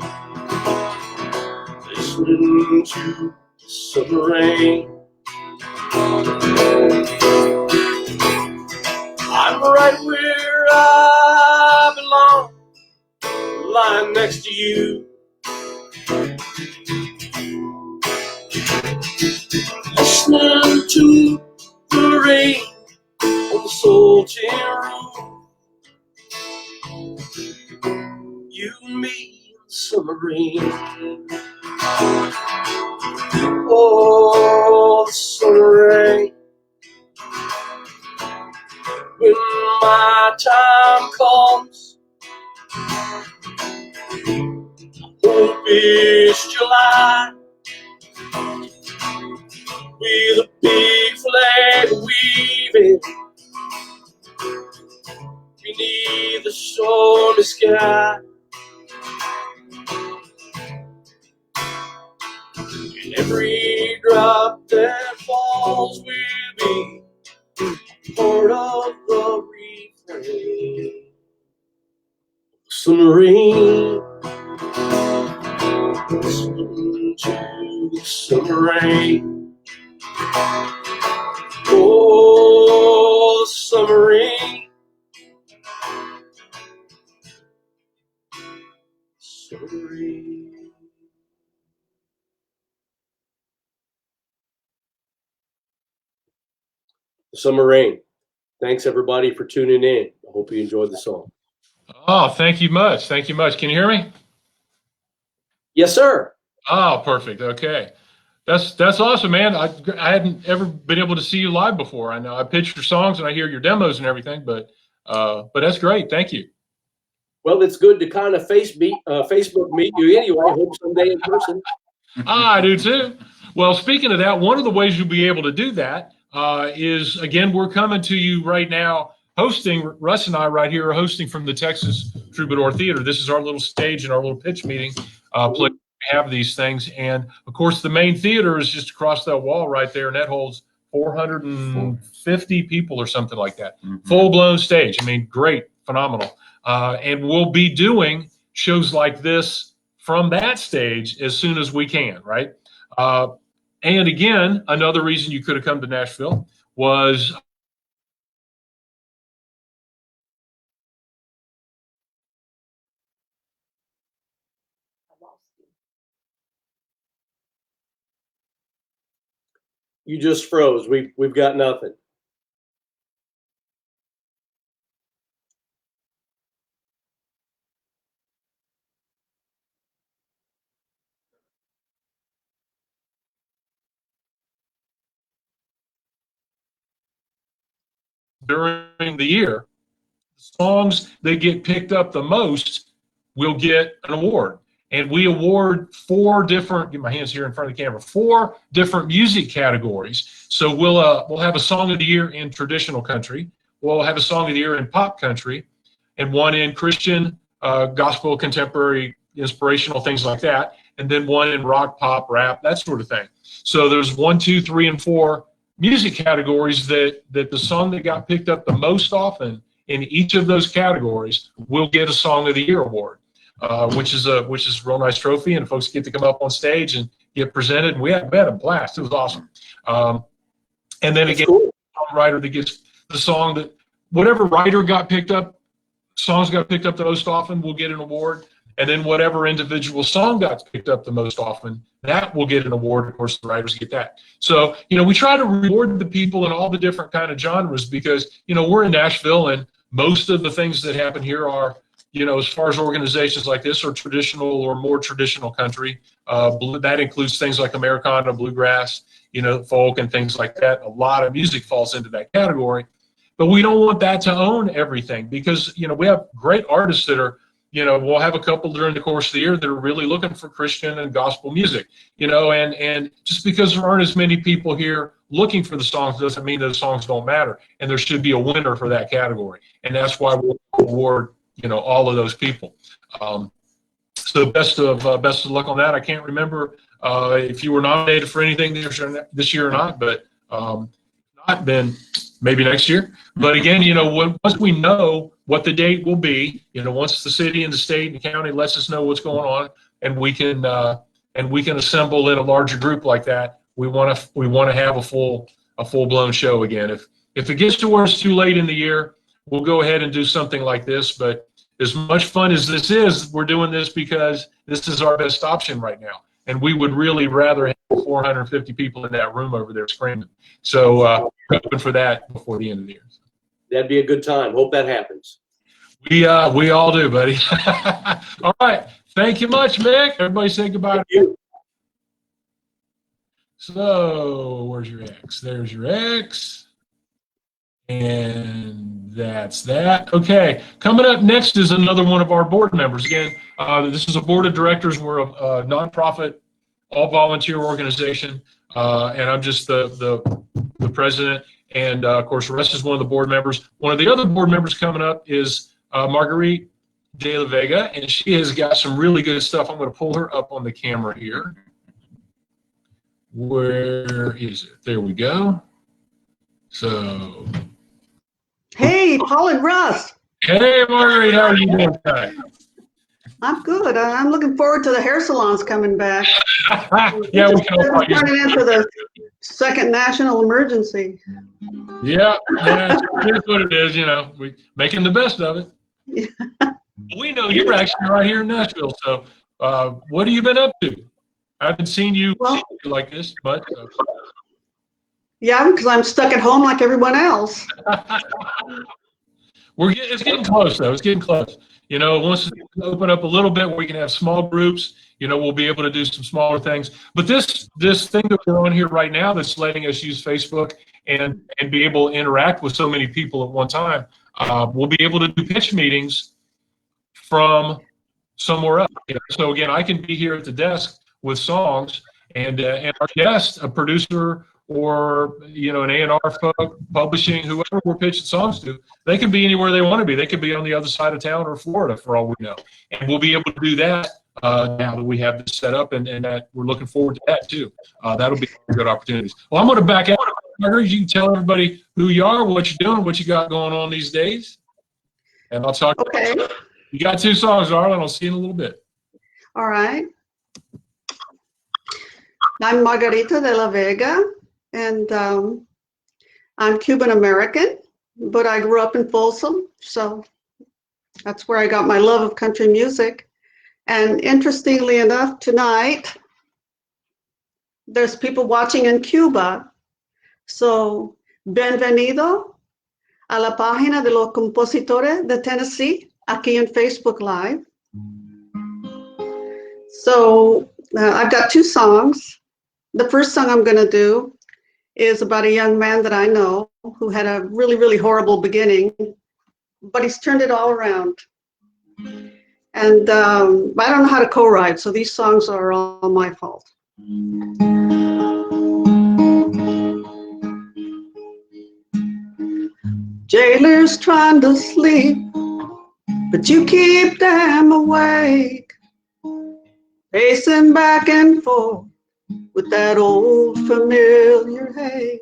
listening to some rain. I'm right where I belong, lying next to you. Listening to the rain on the sultry roof. You and me in the summer rain. Oh, the summer rain. When my time comes, hope it's July, with a big flag weaving beneath the stormy sky. And every drop that falls will be part of the refrain. Summer rain, listen to the summer rain. Oh, summer rain. Summer rain. Summer rain. Thanks everybody for tuning in. I hope you enjoyed the song. Oh, thank you much. Thank you much. Can you hear me? Yes, sir. Oh, perfect. Okay. That's awesome, man. I hadn't ever been able to see you live before. I know I pitched your songs and I hear your demos and everything, but that's great. Thank you. Well, it's good to kind of Facebook meet you anyway. I hope someday in person. I do too. Well, speaking of that, one of the ways you'll be able to do that is, again, we're coming to you right now, hosting, Russ and I right here are hosting from the Texas Troubadour Theater. This is our little stage and our little pitch meeting place. We have these things. And of course, the main theater is just across that wall right there, and that holds 450 people or something like that. Mm-hmm. Full blown stage. I mean, great, phenomenal. And we'll be doing shows like this from that stage as soon as we can, right? And again, another reason you could have come to Nashville was you just froze. We've got nothing. during the year, the songs that get picked up the most will get an award. And we award get my hands here in front of the camera, 4 different music categories. So we'll have a song of the year in traditional country. We'll have a song of the year in pop country, and one in Christian, gospel, contemporary, inspirational, things like that. And then one in rock, pop, rap, that sort of thing. So there's 1, 2, 3, and 4 music categories that the song that got picked up the most often in each of those categories will get a Song of the Year award, which is a real nice trophy, and folks get to come up on stage and get presented. And we had a blast. It was awesome. And then again, cool. Songwriter that gets the song that whatever writer got picked up, songs got picked up the most often will get an award. And then whatever individual song got picked up the most often, that will get an award. Of course, the writers get that. So, we try to reward the people in all the different kind of genres because, we're in Nashville, and most of the things that happen here are, as far as organizations like this are traditional or more traditional country. That includes things like Americana, bluegrass, folk and things like that. A lot of music falls into that category. But we don't want that to own everything because, we have great artists that are, we'll have a couple during the course of the year that are really looking for Christian and gospel music, and just because there aren't as many people here looking for the songs doesn't mean those songs don't matter. And there should be a winner for that category. And that's why we'll award, all of those people. So best of luck on that. I can't remember if you were nominated for anything this year or not, but not, then maybe next year. But again, once we know what the date will be, once the city and the state and the county lets us know what's going on, and we can assemble in a larger group like that, we want to have a full blown show again. If it gets to where it's too late in the year, we'll go ahead and do something like this. But as much fun as this is, we're doing this because this is our best option right now. And we would really rather have 450 people in that room over there screaming. So hoping for that before the end of the year. That'd be a good time. Hope that happens. We all do, buddy. All right. Thank you much, Mick. Everybody say goodbye. Thank you. So where's your X? There's your X. And that's that. Okay. Coming up next is another one of our board members. Again, this is a board of directors. We're a nonprofit, all volunteer organization. And I'm just the president. And of course, Russ is one of the board members. One of the other board members coming up is Marguerite De La Vega, and she has got some really good stuff. I'm going to pull her up on the camera here. Where is it? There we go. So, hey, Paul and Russ. hey, Marguerite, how are you doing tonight? I'm good. I'm looking forward to the hair salons coming back. Yeah, we can all use turning into the second national emergency. Yeah, here's what it is. You know, we making the best of it. Yeah. We know you're actually right here in Nashville. So, what have you been up to? I haven't seen you like this much. So. Yeah, because I'm stuck at home like everyone else. It's getting close, though. It's getting close. You know, once it open up a little bit where we can have small groups, you know, we'll be able to do some smaller things. But this thing that we're on here right now that's letting us use Facebook and be able to interact with so many people at one time, we'll be able to do pitch meetings from somewhere else. You know? So again, I can be here at the desk with songs, and our guest, a producer or, you know, an A&R folk, publishing, whoever we're pitching songs to, they can be anywhere they want to be. They could be on the other side of town or Florida for all we know. And we'll be able to do that now that we have this set up, and that we're looking forward to that too. That'll be good opportunities. Well, I'm going to back out. Margaret, you can tell everybody who you are, what you're doing, what you got going on these days. And I'll talk. Okay. You got 2 songs, darling. I'll see you in a little bit. All right. I'm Margarita De La Vega, and I'm Cuban-American, but I grew up in Folsom, so that's where I got my love of country music. And interestingly enough, tonight, there's people watching in Cuba. So, bienvenido a la página de los compositores de Tennessee, aquí en Facebook Live. So, I've got 2 songs. The first song I'm going to do is about a young man that I know who had a really, really horrible beginning, but he's turned it all around. And I don't know how to co-write, so these songs are all my fault. Jailers trying to sleep, but you keep them awake, pacing back and forth with that old familiar ache.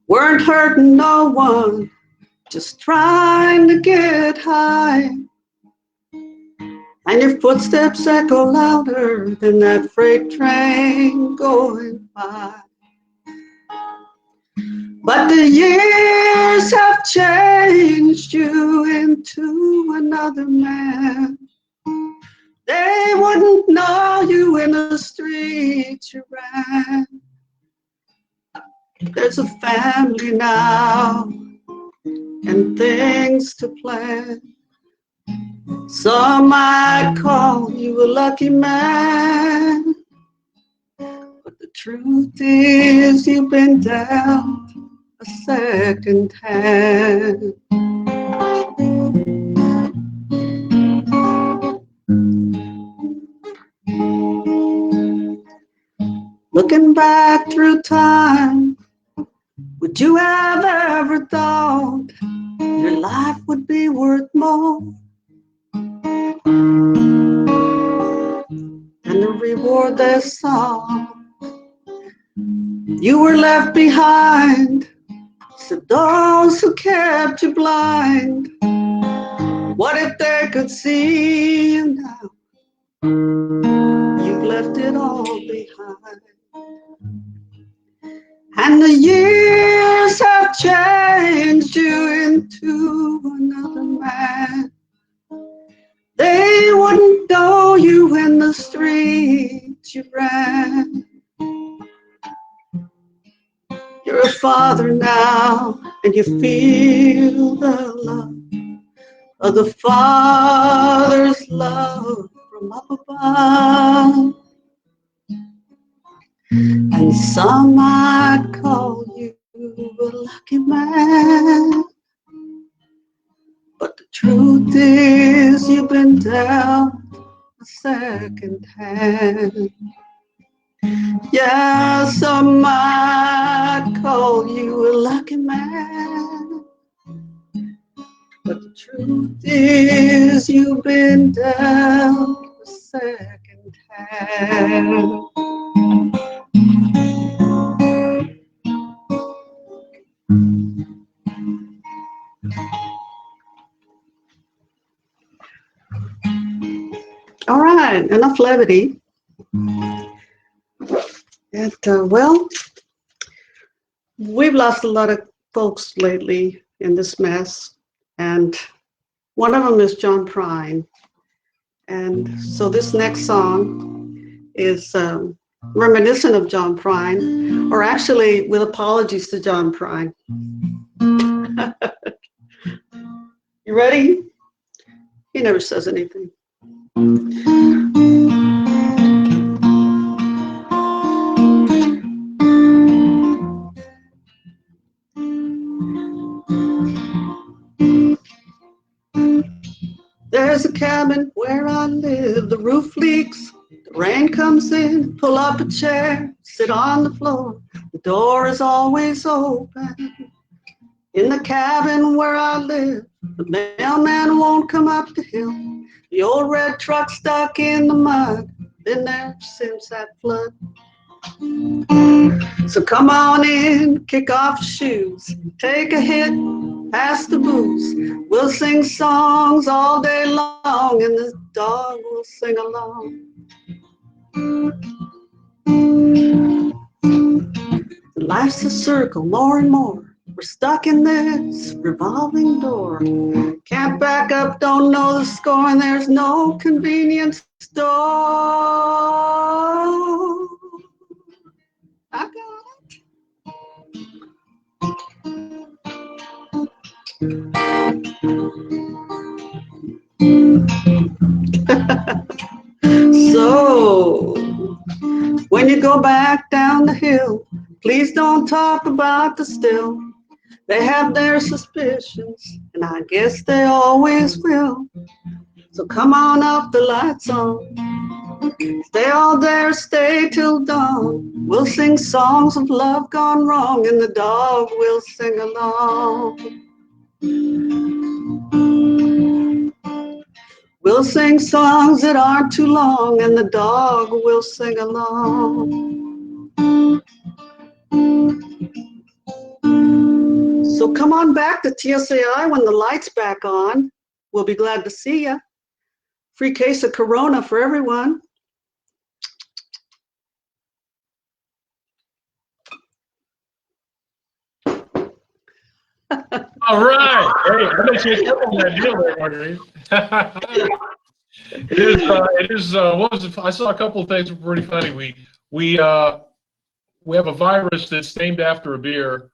Weren't hurting no one, just trying to get high. And your footsteps echo louder than that freight train going by. But the years have changed you into another man. They wouldn't know you in the streets you ran. There's a family now and things to plan. Some might call you a lucky man, but the truth is you've been dealt a second hand. Looking back through time, would you have ever thought your life would be worth more than the reward they saw? You were left behind, so those who kept you blind, what if they could see you now? You've left it all behind. And the years have changed you into another man. They wouldn't know you in the streets you ran. You're a father now, and you feel the love of the Father's love from up above. And some might call you a lucky man, but the truth is you've been dealt a second hand. Yeah, some might call you a lucky man, but the truth is you've been dealt a second hand. All right, enough levity. And well, we've lost a lot of folks lately in this mess, and one of them is John Prine. And so this next song is reminiscent of John Prine, or actually with apologies to John Prine. You ready? He never says anything. There's a cabin where I live, the roof leaks, the rain comes in, pull up a chair, sit on the floor, the door is always open. In the cabin where I live, the mailman won't come up the hill, the old red truck stuck in the mud, been there since that flood. So come on in, kick off your shoes, take a hit, pass the booze. We'll sing songs all day long, and the dog will sing along. Life's a circle, more and more. We're stuck in this revolving door. Can't back up, don't know the score, and there's no convenience store. I got it. So, when you go back down the hill, please don't talk about the still. They have their suspicions, and I guess they always will. So come on up, the lights on. Stay all there, stay till dawn. We'll sing songs of love gone wrong, and the dog will sing along. We'll sing songs that aren't too long, and the dog will sing along. So come on back to TSAI when the light's back on. We'll be glad to see you. Free case of Corona for everyone. All right. Hey, I bet you a couple on that deal there, Marguerite. It is, what was it? I saw a couple of things that were pretty funny. We have a virus that's named after a beer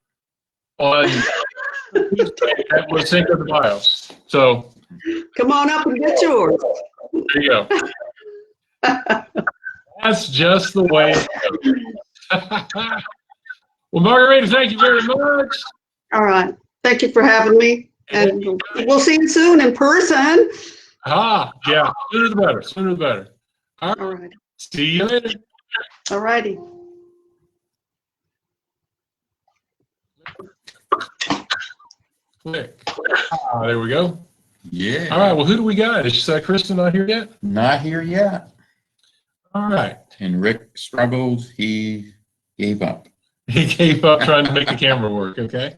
on that was Cinco de Mayo. So Come on up and get yours. there you go. That's just the way it goes. Well, Marguerite, thank you very much. All right. Thank you for having me. And we'll see you soon in person. Yeah. Sooner the better. Sooner the better. All right. All right. See you later. All righty. Click. There we go. Yeah. All right. Well, who do we got? Is Kristen not here yet? Not here yet. All right. And Rick struggled. He gave up. He gave up trying to make the camera work. Okay.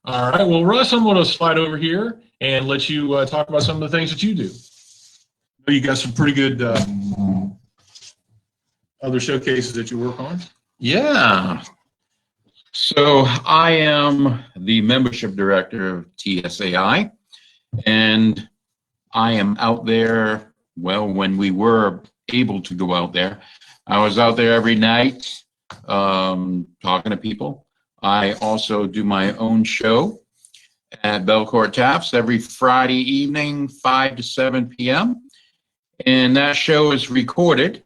All right. Well, Russ, I'm going to slide over here and let you talk about some of the things that you do. I know you got some pretty good other showcases that you work on. Yeah. So I am the membership director of TSAI, and I am out there, well, when we were able to go out there, I was out there every night talking to people. I also do my own show at Belcourt Taps every Friday evening, 5 to 7 p.m. And that show is recorded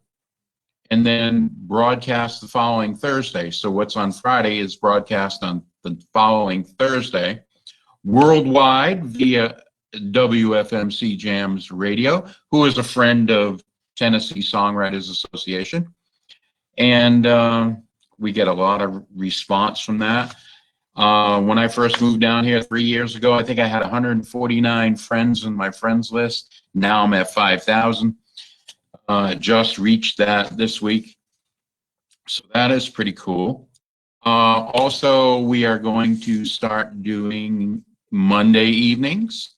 and then broadcast the following Thursday. So what's on Friday is broadcast on the following Thursday worldwide via WFMC Jams Radio, who is a friend of Tennessee Songwriters Association. And we get a lot of response from that. When I first moved down here 3 years ago, I think I had 149 friends in my friends list. Now I'm at 5,000. Just reached that this week. So that is pretty cool. Also, we are going to start doing Monday evenings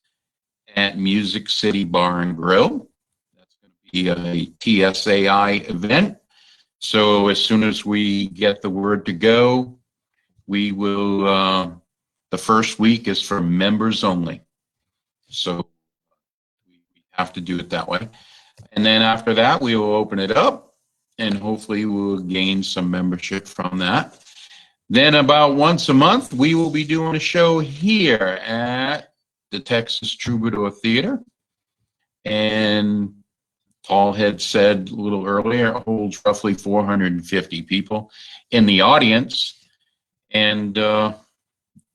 at Music City Bar and Grill. That's going to be a TSAI event. So as soon as we get the word to go, we will, the first week is for members only. So we have to do it that way. And then after that, we will open it up and hopefully we'll gain some membership from that. Then about once a month, we will be doing a show here at the Texas Troubadour Theater. And Paul had said a little earlier, it holds roughly 450 people in the audience. And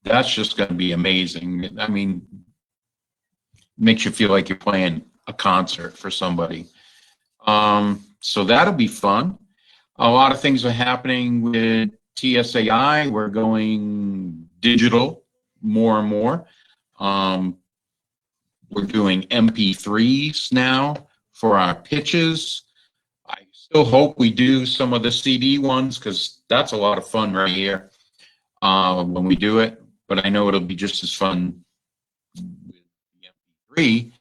that's just going to be amazing. I mean, makes you feel like you're playing a concert for somebody. So that'll be fun. A lot of things are happening with TSAI. We're going digital more and more. We're doing MP3s now for our pitches. I still hope we do some of the CD ones because that's a lot of fun right here when we do it. But I know it'll be just as fun with the MP3.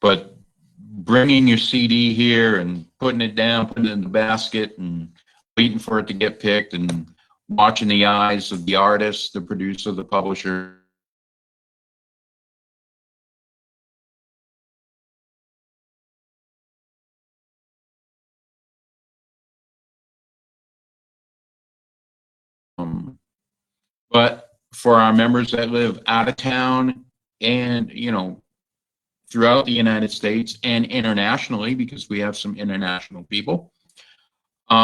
But bringing your CD here and putting it down, putting it in the basket and waiting for it to get picked and watching the eyes of the artist, the producer, the publisher. But for our members that live out of town and, you know, throughout the United States and internationally, because we have some international people, they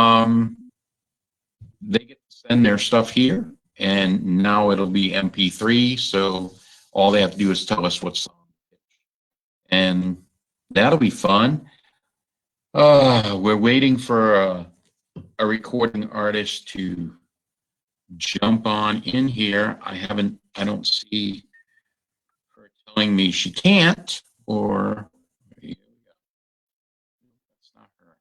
get to send their stuff here, and now it'll be MP3, so all they have to do is tell us what song, and that'll be fun. We're waiting for a recording artist to jump on in here. I don't see her telling me she can't, or that's not her.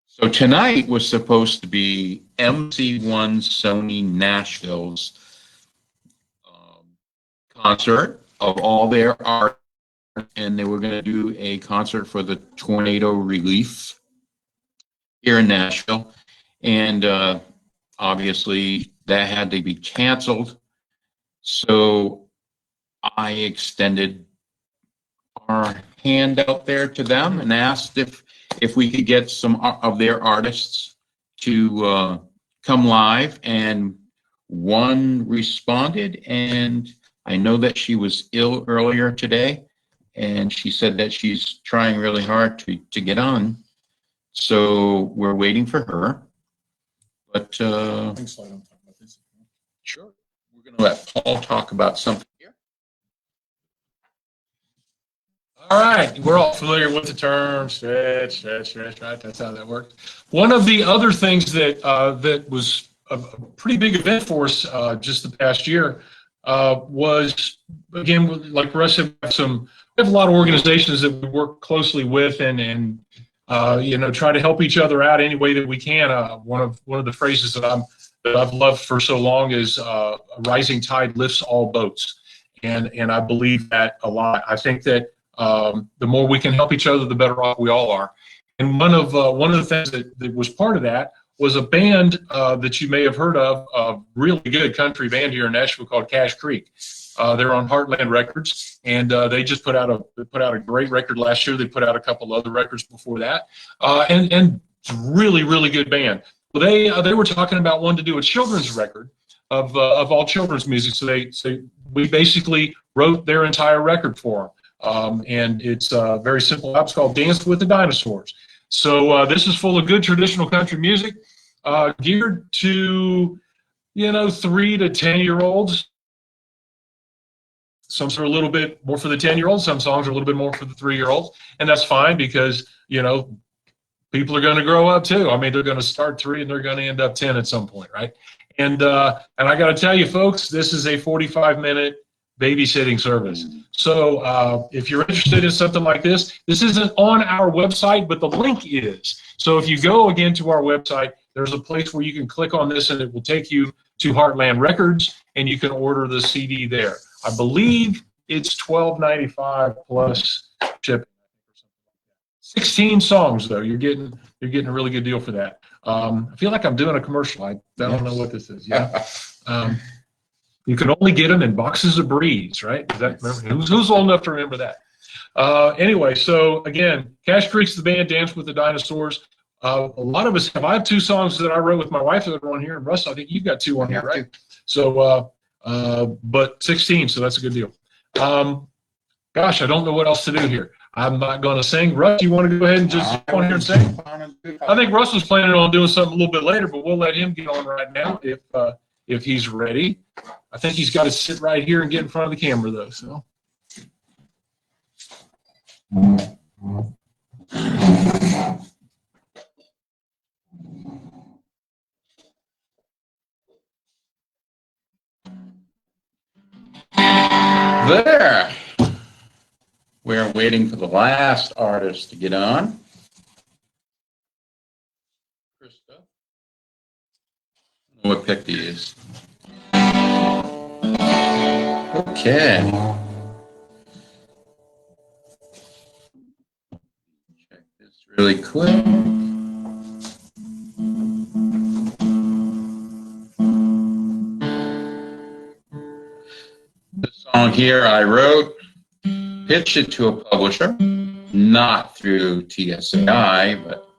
So tonight was supposed to be MC1 Sony Nashville's concert of all their art, and they were going to do a concert for the tornado relief here in Nashville, and obviously that had to be canceled. So I extended our hand out there to them and asked if we could get some of their artists to come live, and one responded, and I know that she was ill earlier today, and she said that she's trying really hard to get on. So we're waiting for her. But sure, we're going to let Paul talk about something here. All right, we're all familiar with the term stretch, right? That's how that worked. One of the other things that that was a pretty big event for us just the past year was, again, like Russ said, we have a lot of organizations that we work closely with and you know, try to help each other out any way that we can. One of the phrases that I've loved for so long is "a rising tide lifts all boats," and I believe that a lot. I think that the more we can help each other, the better off we all are. And one of the things that was part of that was a band that you may have heard of, a really good country band here in Nashville called Cash Creek. They're on Heartland Records, and they just put out a great record last year. They put out a couple other records before that, and it's a really, really good band. Well, they were talking about wanting to do a children's record of all children's music. So we basically wrote their entire record for them, and it's very simple. It's called "Dance with the Dinosaurs." So this is full of good traditional country music, geared to 3 to 10-year-olds. Some are a little bit more for the 10-year-olds. Some songs are a little bit more for the 3-year-olds, and that's fine because people are going to grow up too. I mean, they're going to start 3 and they're going to end up 10 at some point, right? And I got to tell you, folks, this is a 45-minute babysitting service. So if you're interested in something like this isn't on our website, but the link is. So if you go again to our website, there's a place where you can click on this and it will take you to Heartland Records, and you can order the CD there. I believe it's $12.95 plus shipping. 16 songs though. You're getting a really good deal for that. I feel like I'm doing a commercial. I don't know what this is. Yeah. You can only get them in boxes of Breeze, right? Is that, who's old enough to remember that? Anyway, so again, Cash Creek's the band, Dance with the Dinosaurs. A lot of us have. I have 2 songs that I wrote with my wife that are on here, and Russ, I think you've got 2 on here, right? So, but 16, so that's a good deal. Gosh, I don't know what else to do here. I'm not going to sing. Russ, you want to go ahead and just go on here and sing? I think Russ was planning on doing something a little bit later, but we'll let him get on right now if he's ready. I think he's got to sit right here and get in front of the camera, though. So. There. We're waiting for the last artist to get on. Krista. What pick he is. Okay. Check this really quick. This song here I wrote, pitched it to a publisher, not through TSAI, but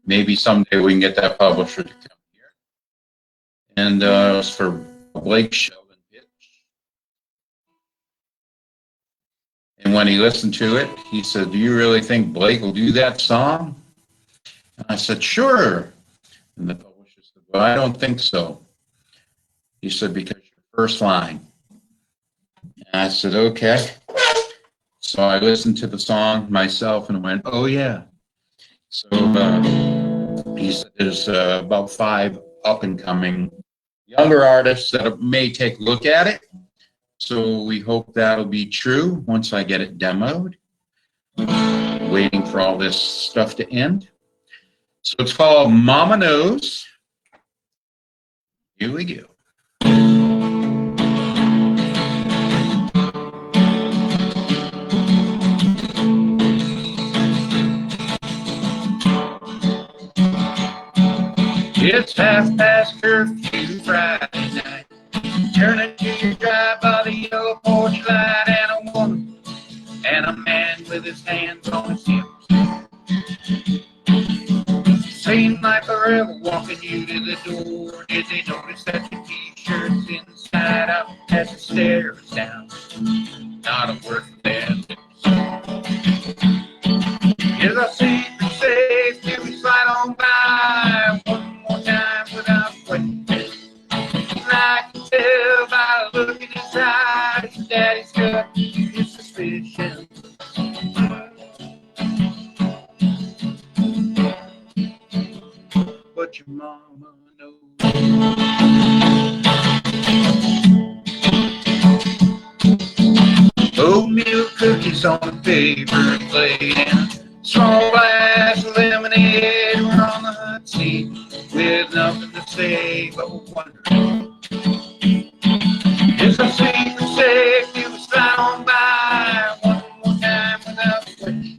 maybe someday we can get that publisher to come here. And it was for Blake Sheldon Pitch. And when he listened to it, he said, "Do you really think Blake will do that song?" And I said, "Sure." And the publisher said, "Well, I don't think so." He said, "Because your first line." And I said, "Okay." So I listened to the song myself and went, "Oh yeah." So he said there's about 5 up-and-coming younger artists that may take a look at it. So we hope that'll be true once I get it demoed. Waiting for all this stuff to end. So it's called Mama Knows. Here we go. It's 1/2 curfew Friday night. Turning to your drive by the yellow porch light, and a woman and a man with his hands on his hips. Seemed like forever walking you to the door. Did they notice that your t-shirt's inside out as it stares down? Not a word from their lips. As I see you say, till we slide on by one more time without questioning. I can tell by the look in his eyes, Daddy's got his suspicions. But your mama knows. Oatmeal cookies on the favorite plate and a small glass of lemonade. We're on the hot seat with nothing to say, but we're wondering. Is our secret safe? Do we slide on by one more time without question?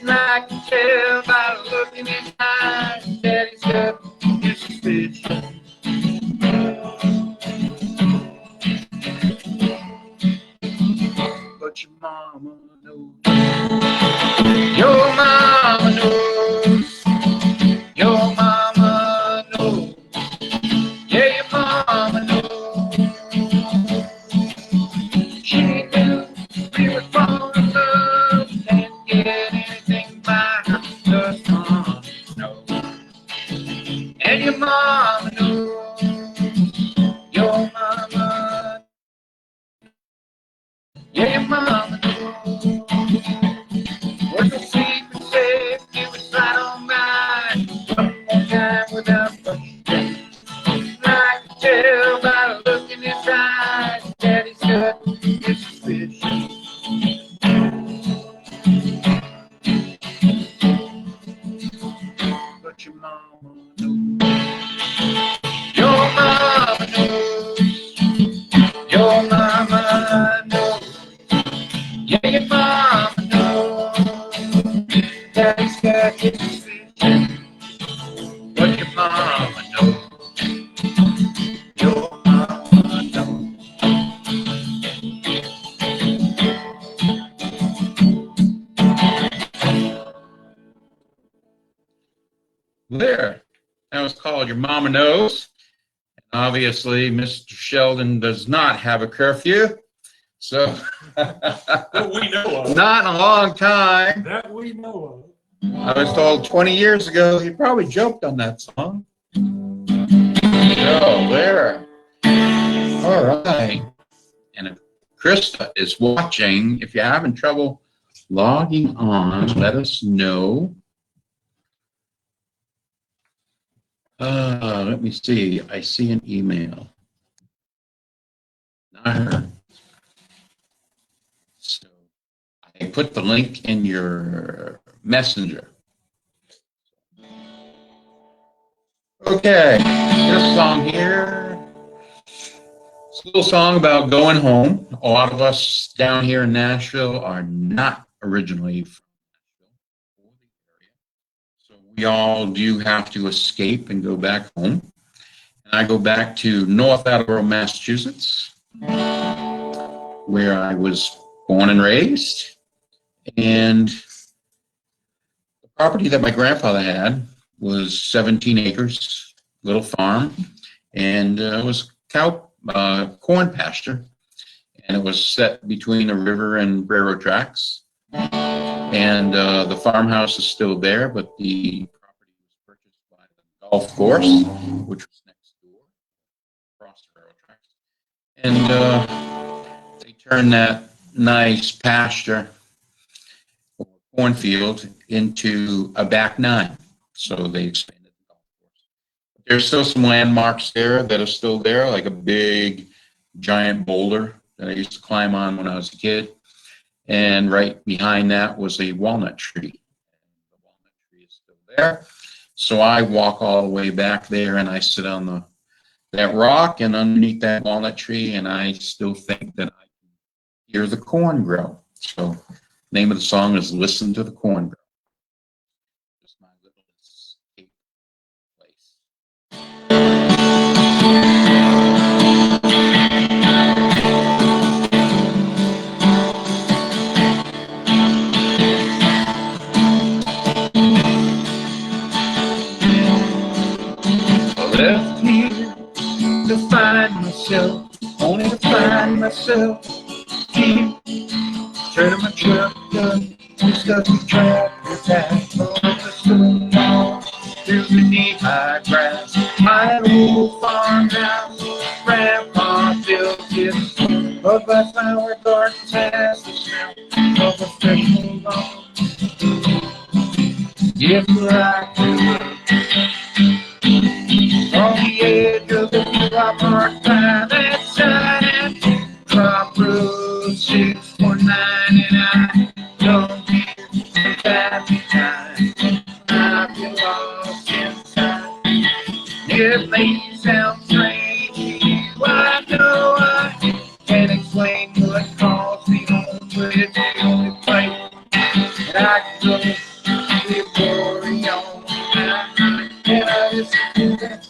And I can tell by the look in his eyes, Daddy's got but your mama knows. Your mama knows. Your mama knows. Yeah, your mama knows. She knew we would fall in love and get anything by her. Just mama knows. And your mama knows. Your mama. Yeah, your mama knows. What the secret said, it was right on mine. One more time without question. I can tell by the look in his eyes, Daddy's got his suspicion. But your mama knows. Your mama knows. Your mama knows. Yeah, your mama knows. Daddy's got his suspicion. But your mama knows. Your mama knows. There. That was called Your Mama Knows. Obviously, Mr. Sheldon does not have a curfew. So, That we know of. not in a long time. That we know I was told 20 years ago he probably joked on that song. So, there. All right. And if Krista is watching, if you're having trouble logging on, let us know. Let me see. I see an email. Not her. So I put the link in your messenger. Okay, this song here. It's a little song about going home. A lot of us down here in Nashville are not originally from Nashville or the area. So we all do have to escape and go back home. And I go back to North Attleboro, Massachusetts, where I was born and raised. And the property that my grandfather had was 17 acres, little farm, and it was corn pasture, and it was set between the river and railroad tracks. And the farmhouse is still there, but the property was purchased by the golf course, which was next door, across the railroad tracks. And they turned that nice pasture or cornfield into a back nine. So they expanded the golf course. There's still some landmarks there that are still there, like a big giant boulder that I used to climb on when I was a kid. And right behind that was a walnut tree. The walnut tree is still there. So I walk all the way back there and I sit on that rock and underneath that walnut tree, and I still think that I can hear the corn grow. So the name of the song is Listen to the Corn Grow. Just my little escape place. Left here to find myself, only to find myself here. Turning my truck up, stuck in tractor pack, over the stone wall, through the knee-high grass. My old farmhouse, Grandpa built it, but by flower gardens has the smell of a fresh lawn. Yes, I do. On the edge of the crop mark by that side, crop road 649, and I don't get a happy time. I feel lost inside. It may sound strange to you, I know I can't explain what calls me home, but it's the only place that I can go live glory on. And I just do that.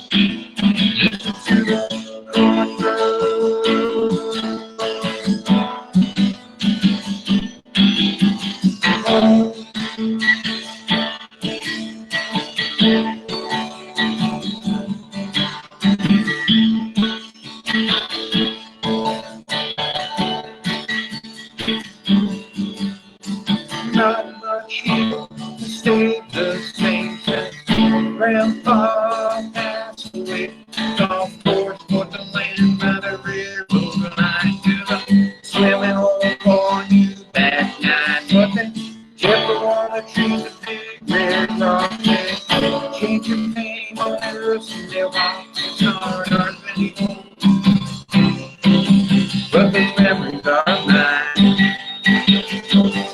Listen to the away. Golf course, put the land by the river, overnight to the swimming hole for you that night. But they never wanna treat the big red rock there. Change your name on the roof and they'll walk the stars anymore. But those memories are mine.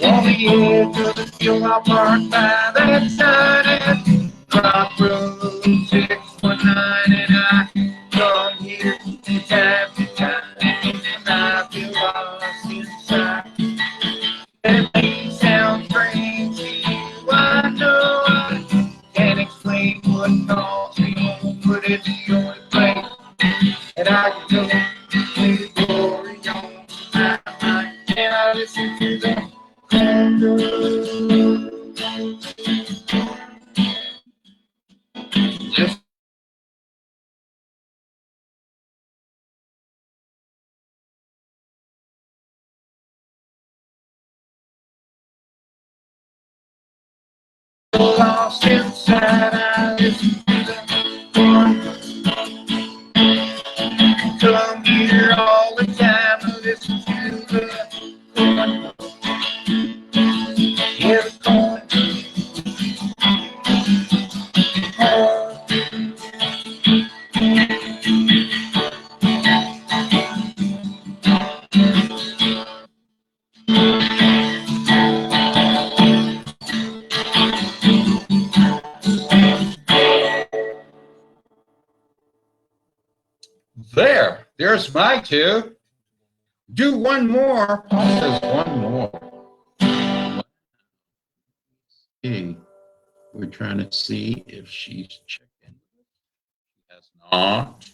On the edge of the field, I'll park by that sign at Crossroads 619, and I come here from time to time, and I feel lost inside. That may sound strange to you, I know I can't explain what calls me home, but it's the only place that I can go to the glory on my mind. And I listen to the just lost inside. I listen to the come here all the time. I listen to the yeah, the corn. There's my two. Do one more. Paul says one more. Okay. We're trying to see if she's checking. She has not.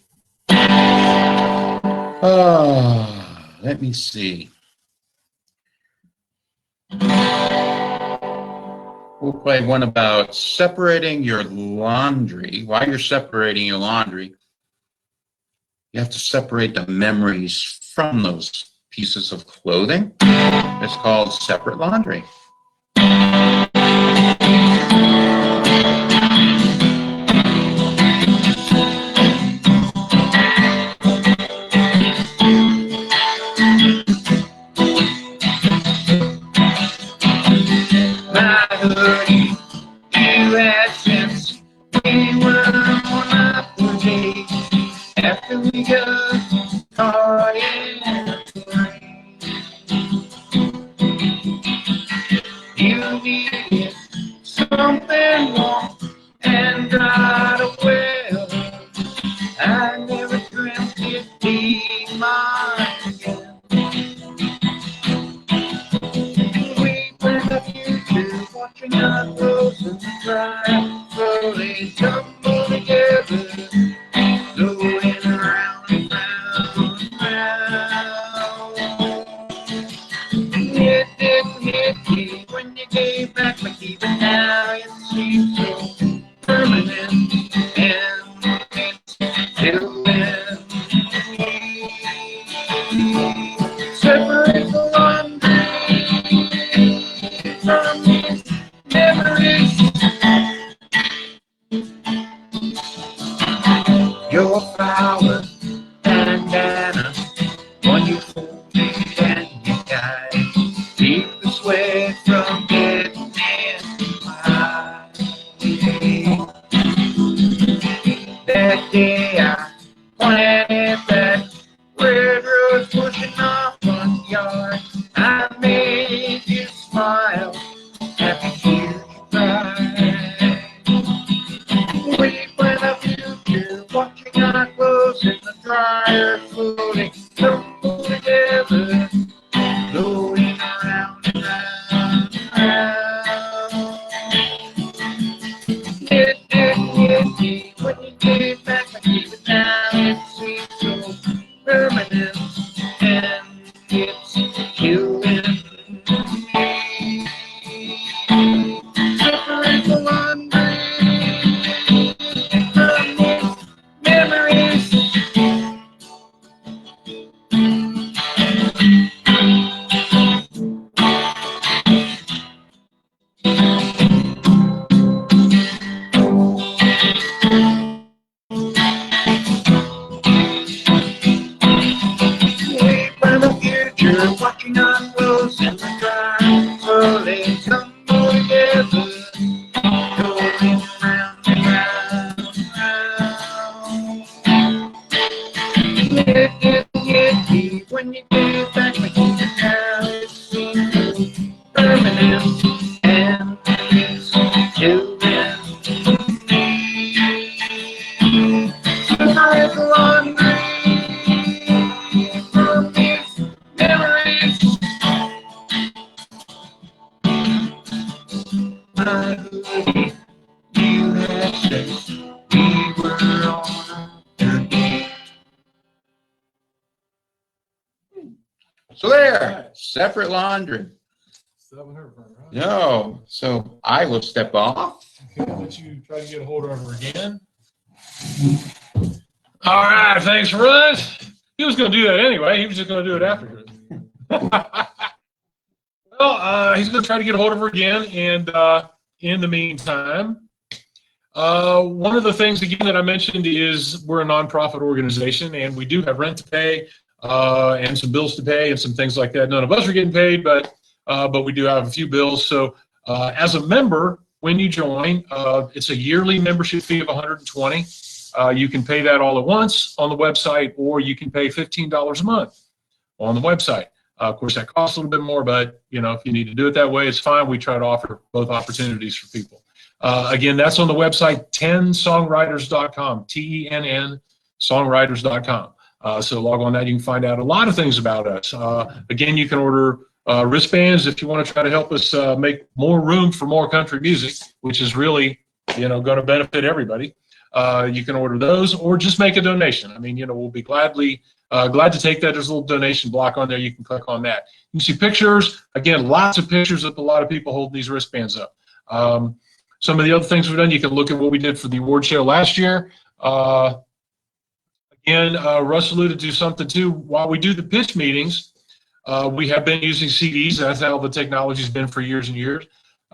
Let me see. We'll play one about separating your laundry. While you're separating your laundry, you have to separate the memories from those pieces of clothing. It's called Separate Laundry. My hoodie, you had since we were on my birthday. After we got caught in the rain, you needed something warm and got a well. I never dreamt it'd be mine again. We went the future, watching our clothes and dry, slowly tumble together. Going around and round and round. It didn't hit me when you gave back my key, but now it seems so permanent, and it's still in me. Separate the laundry from these memories. Your flower bandana when you hold me and you die. Keep the sweat from getting in my eye. That day I planted that red rose pushing off front yard. I made you smile, happy tears you cry. We went up to watching our clothes in the dryer, floating, tumble together, going around and round and round. It didn't hit me when you gave back my key, but now it seems so permanent, and it's killing me. Separate the laundry from these memories. So there, separate laundry. That was her, right? No, so I will step off. Okay, I'll let you try to get a hold of her again. All right, thanks, Russ. He was going to do that anyway. He was just going to do it after. Well, he's going to try to get a hold of her again. And in the meantime, one of the things, again, that I mentioned is we're a nonprofit organization, and we do have rent to pay and some bills to pay and some things like that. None of us are getting paid, but we do have a few bills. So as a member, when you join, it's a yearly membership fee of $120. You can pay that all at once on the website, or you can pay $15 a month on the website. Of course, that costs a little bit more, but if you need to do it that way, it's fine. We try to offer both opportunities for people. Again, that's on the website, 10songwriters.com, TENN, songwriters.com. So log on that. You can find out a lot of things about us. Again, you can order wristbands if you want to try to help us make more room for more country music, which is really, going to benefit everybody. You can order those or just make a donation. I mean, we'll be glad to take that. There's a little donation block on there. You can click on that. You can see pictures. Again, lots of pictures of a lot of people holding these wristbands up. Some of the other things we've done, you can look at what we did for the award show last year. Again, Russ alluded to something too. While we do the pitch meetings, we have been using CDs. That's how the technology's been for years and years.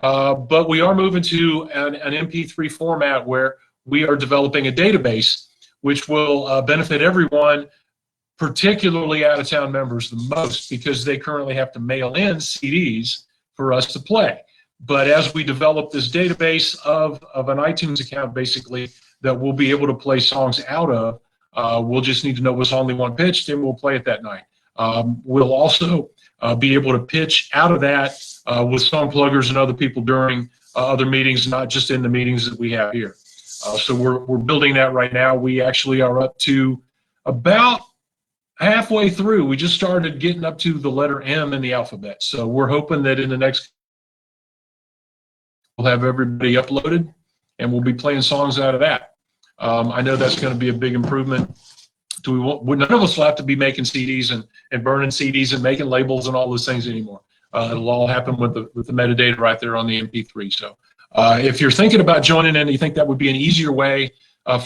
But we are moving to an MP3 format where we are developing a database which will benefit everyone, particularly out-of-town members the most, because they currently have to mail in CDs for us to play. But as we develop this database of an iTunes account, basically, that we'll be able to play songs out of, we'll just need to know what song they want pitched, and we'll play it that night. We'll also be able to pitch out of that with song pluggers and other people during other meetings, not just in the meetings that we have here. So we're building that right now. We actually are up to about halfway through. We just started getting up to the letter M in the alphabet. So we're hoping that in the next, we'll have everybody uploaded, and we'll be playing songs out of that. I know that's going to be a big improvement. None of us will have to be making CDs and burning CDs and making labels and all those things anymore. It'll all happen with the metadata right there on the MP3. So if you're thinking about joining in and you think that would be an easier way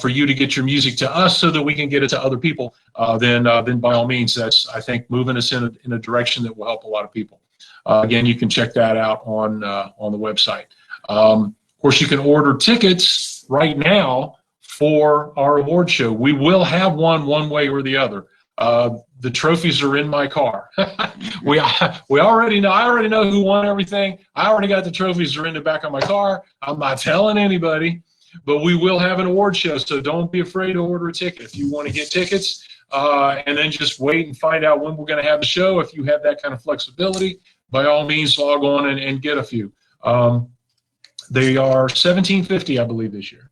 for you to get your music to us so that we can get it to other people, then by all means, that's, I think, moving us in a direction that will help a lot of people. Again, you can check that out on the website. Of course, you can order tickets right now for our award show. We will have one way or the other. The trophies are in my car. we already know. I already know who won everything. I already got the trophies. They're in the back of my car. I'm not telling anybody, but we will have an award show. So don't be afraid to order a ticket. If you want to get tickets, and then just wait and find out when we're going to have the show. If you have that kind of flexibility, by all means, log on and get a few. They are $17.50, I believe, this year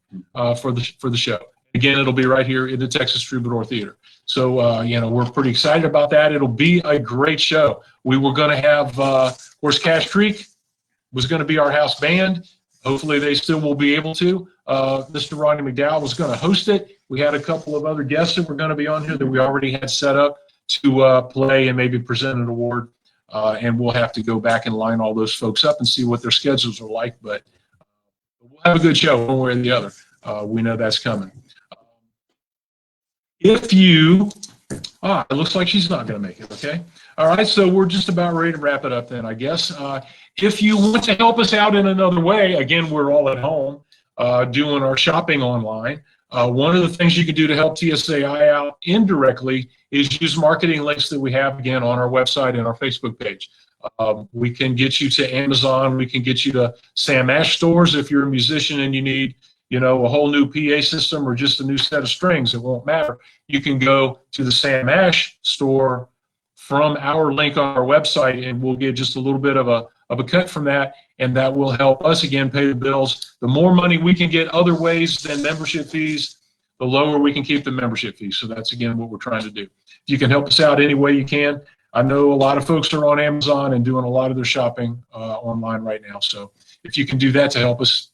for the show. Again, it'll be right here in the Texas Troubadour Theater. So, we're pretty excited about that. It'll be a great show. We were going to have, of course, Cash Creek was going to be our house band. Hopefully they still will be able to. Mr. Ronnie McDowell was going to host it. We had a couple of other guests that were going to be on here that we already had set up to play and maybe present an award. And we'll have to go back and line all those folks up and see what their schedules are like. But we'll have a good show one way or the other. We know that's coming. If you, it looks like she's not going to make it, okay? All right, so we're just about ready to wrap it up then, I guess. If you want to help us out in another way, again, we're all at home doing our shopping online. One of the things you can do to help TSAI out indirectly is use marketing links that we have, again, on our website and our Facebook page. We can get you to Amazon. We can get you to Sam Ash stores if you're a musician and you need a whole new PA system or just a new set of strings. It won't matter. You can go to the Sam Ash store from our link on our website, and we'll get just a little bit of a cut from that, and that will help us, again, pay the bills. The more money we can get other ways than membership fees, the lower we can keep the membership fees. So that's, again, what we're trying to do. If you can help us out any way you can. I know a lot of folks are on Amazon and doing a lot of their shopping online right now. So if you can do that to help us,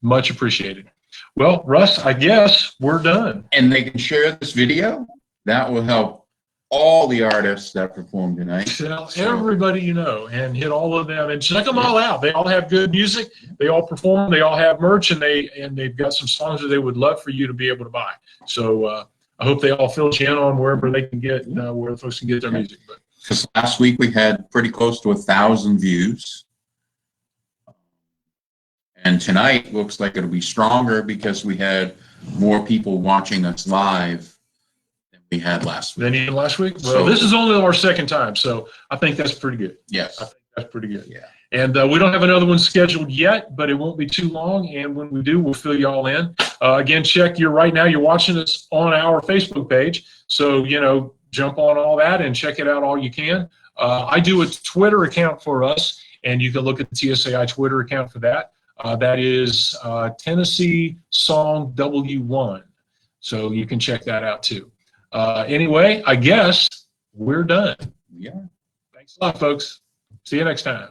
much appreciated. Well, Russ, I guess we're done. And they can share this video. That will help all the artists that performed tonight. Tell everybody you know and hit all of them and check them all out. They all have good music. They all perform. They all have merch, and they've got some songs that they would love for you to be able to buy. So I hope they all fill you in on wherever they can get where folks can get their music. Because last week we had pretty close to 1,000 views. And tonight looks like it'll be stronger because we had more people watching us live than we had last week. Than even last week? Well, this is only our second time, so I think that's pretty good. Yes. I think that's pretty good. Yeah. And we don't have another one scheduled yet, but it won't be too long. And when we do, we'll fill you all in. Again, right now you're watching us on our Facebook page. So, jump on all that and check it out all you can. I do a Twitter account for us, and you can look at the TSAI Twitter account for that. That is Tennessee Song W1. So you can check that out too. Anyway, I guess we're done. Yeah. Thanks a lot, folks. See you next time.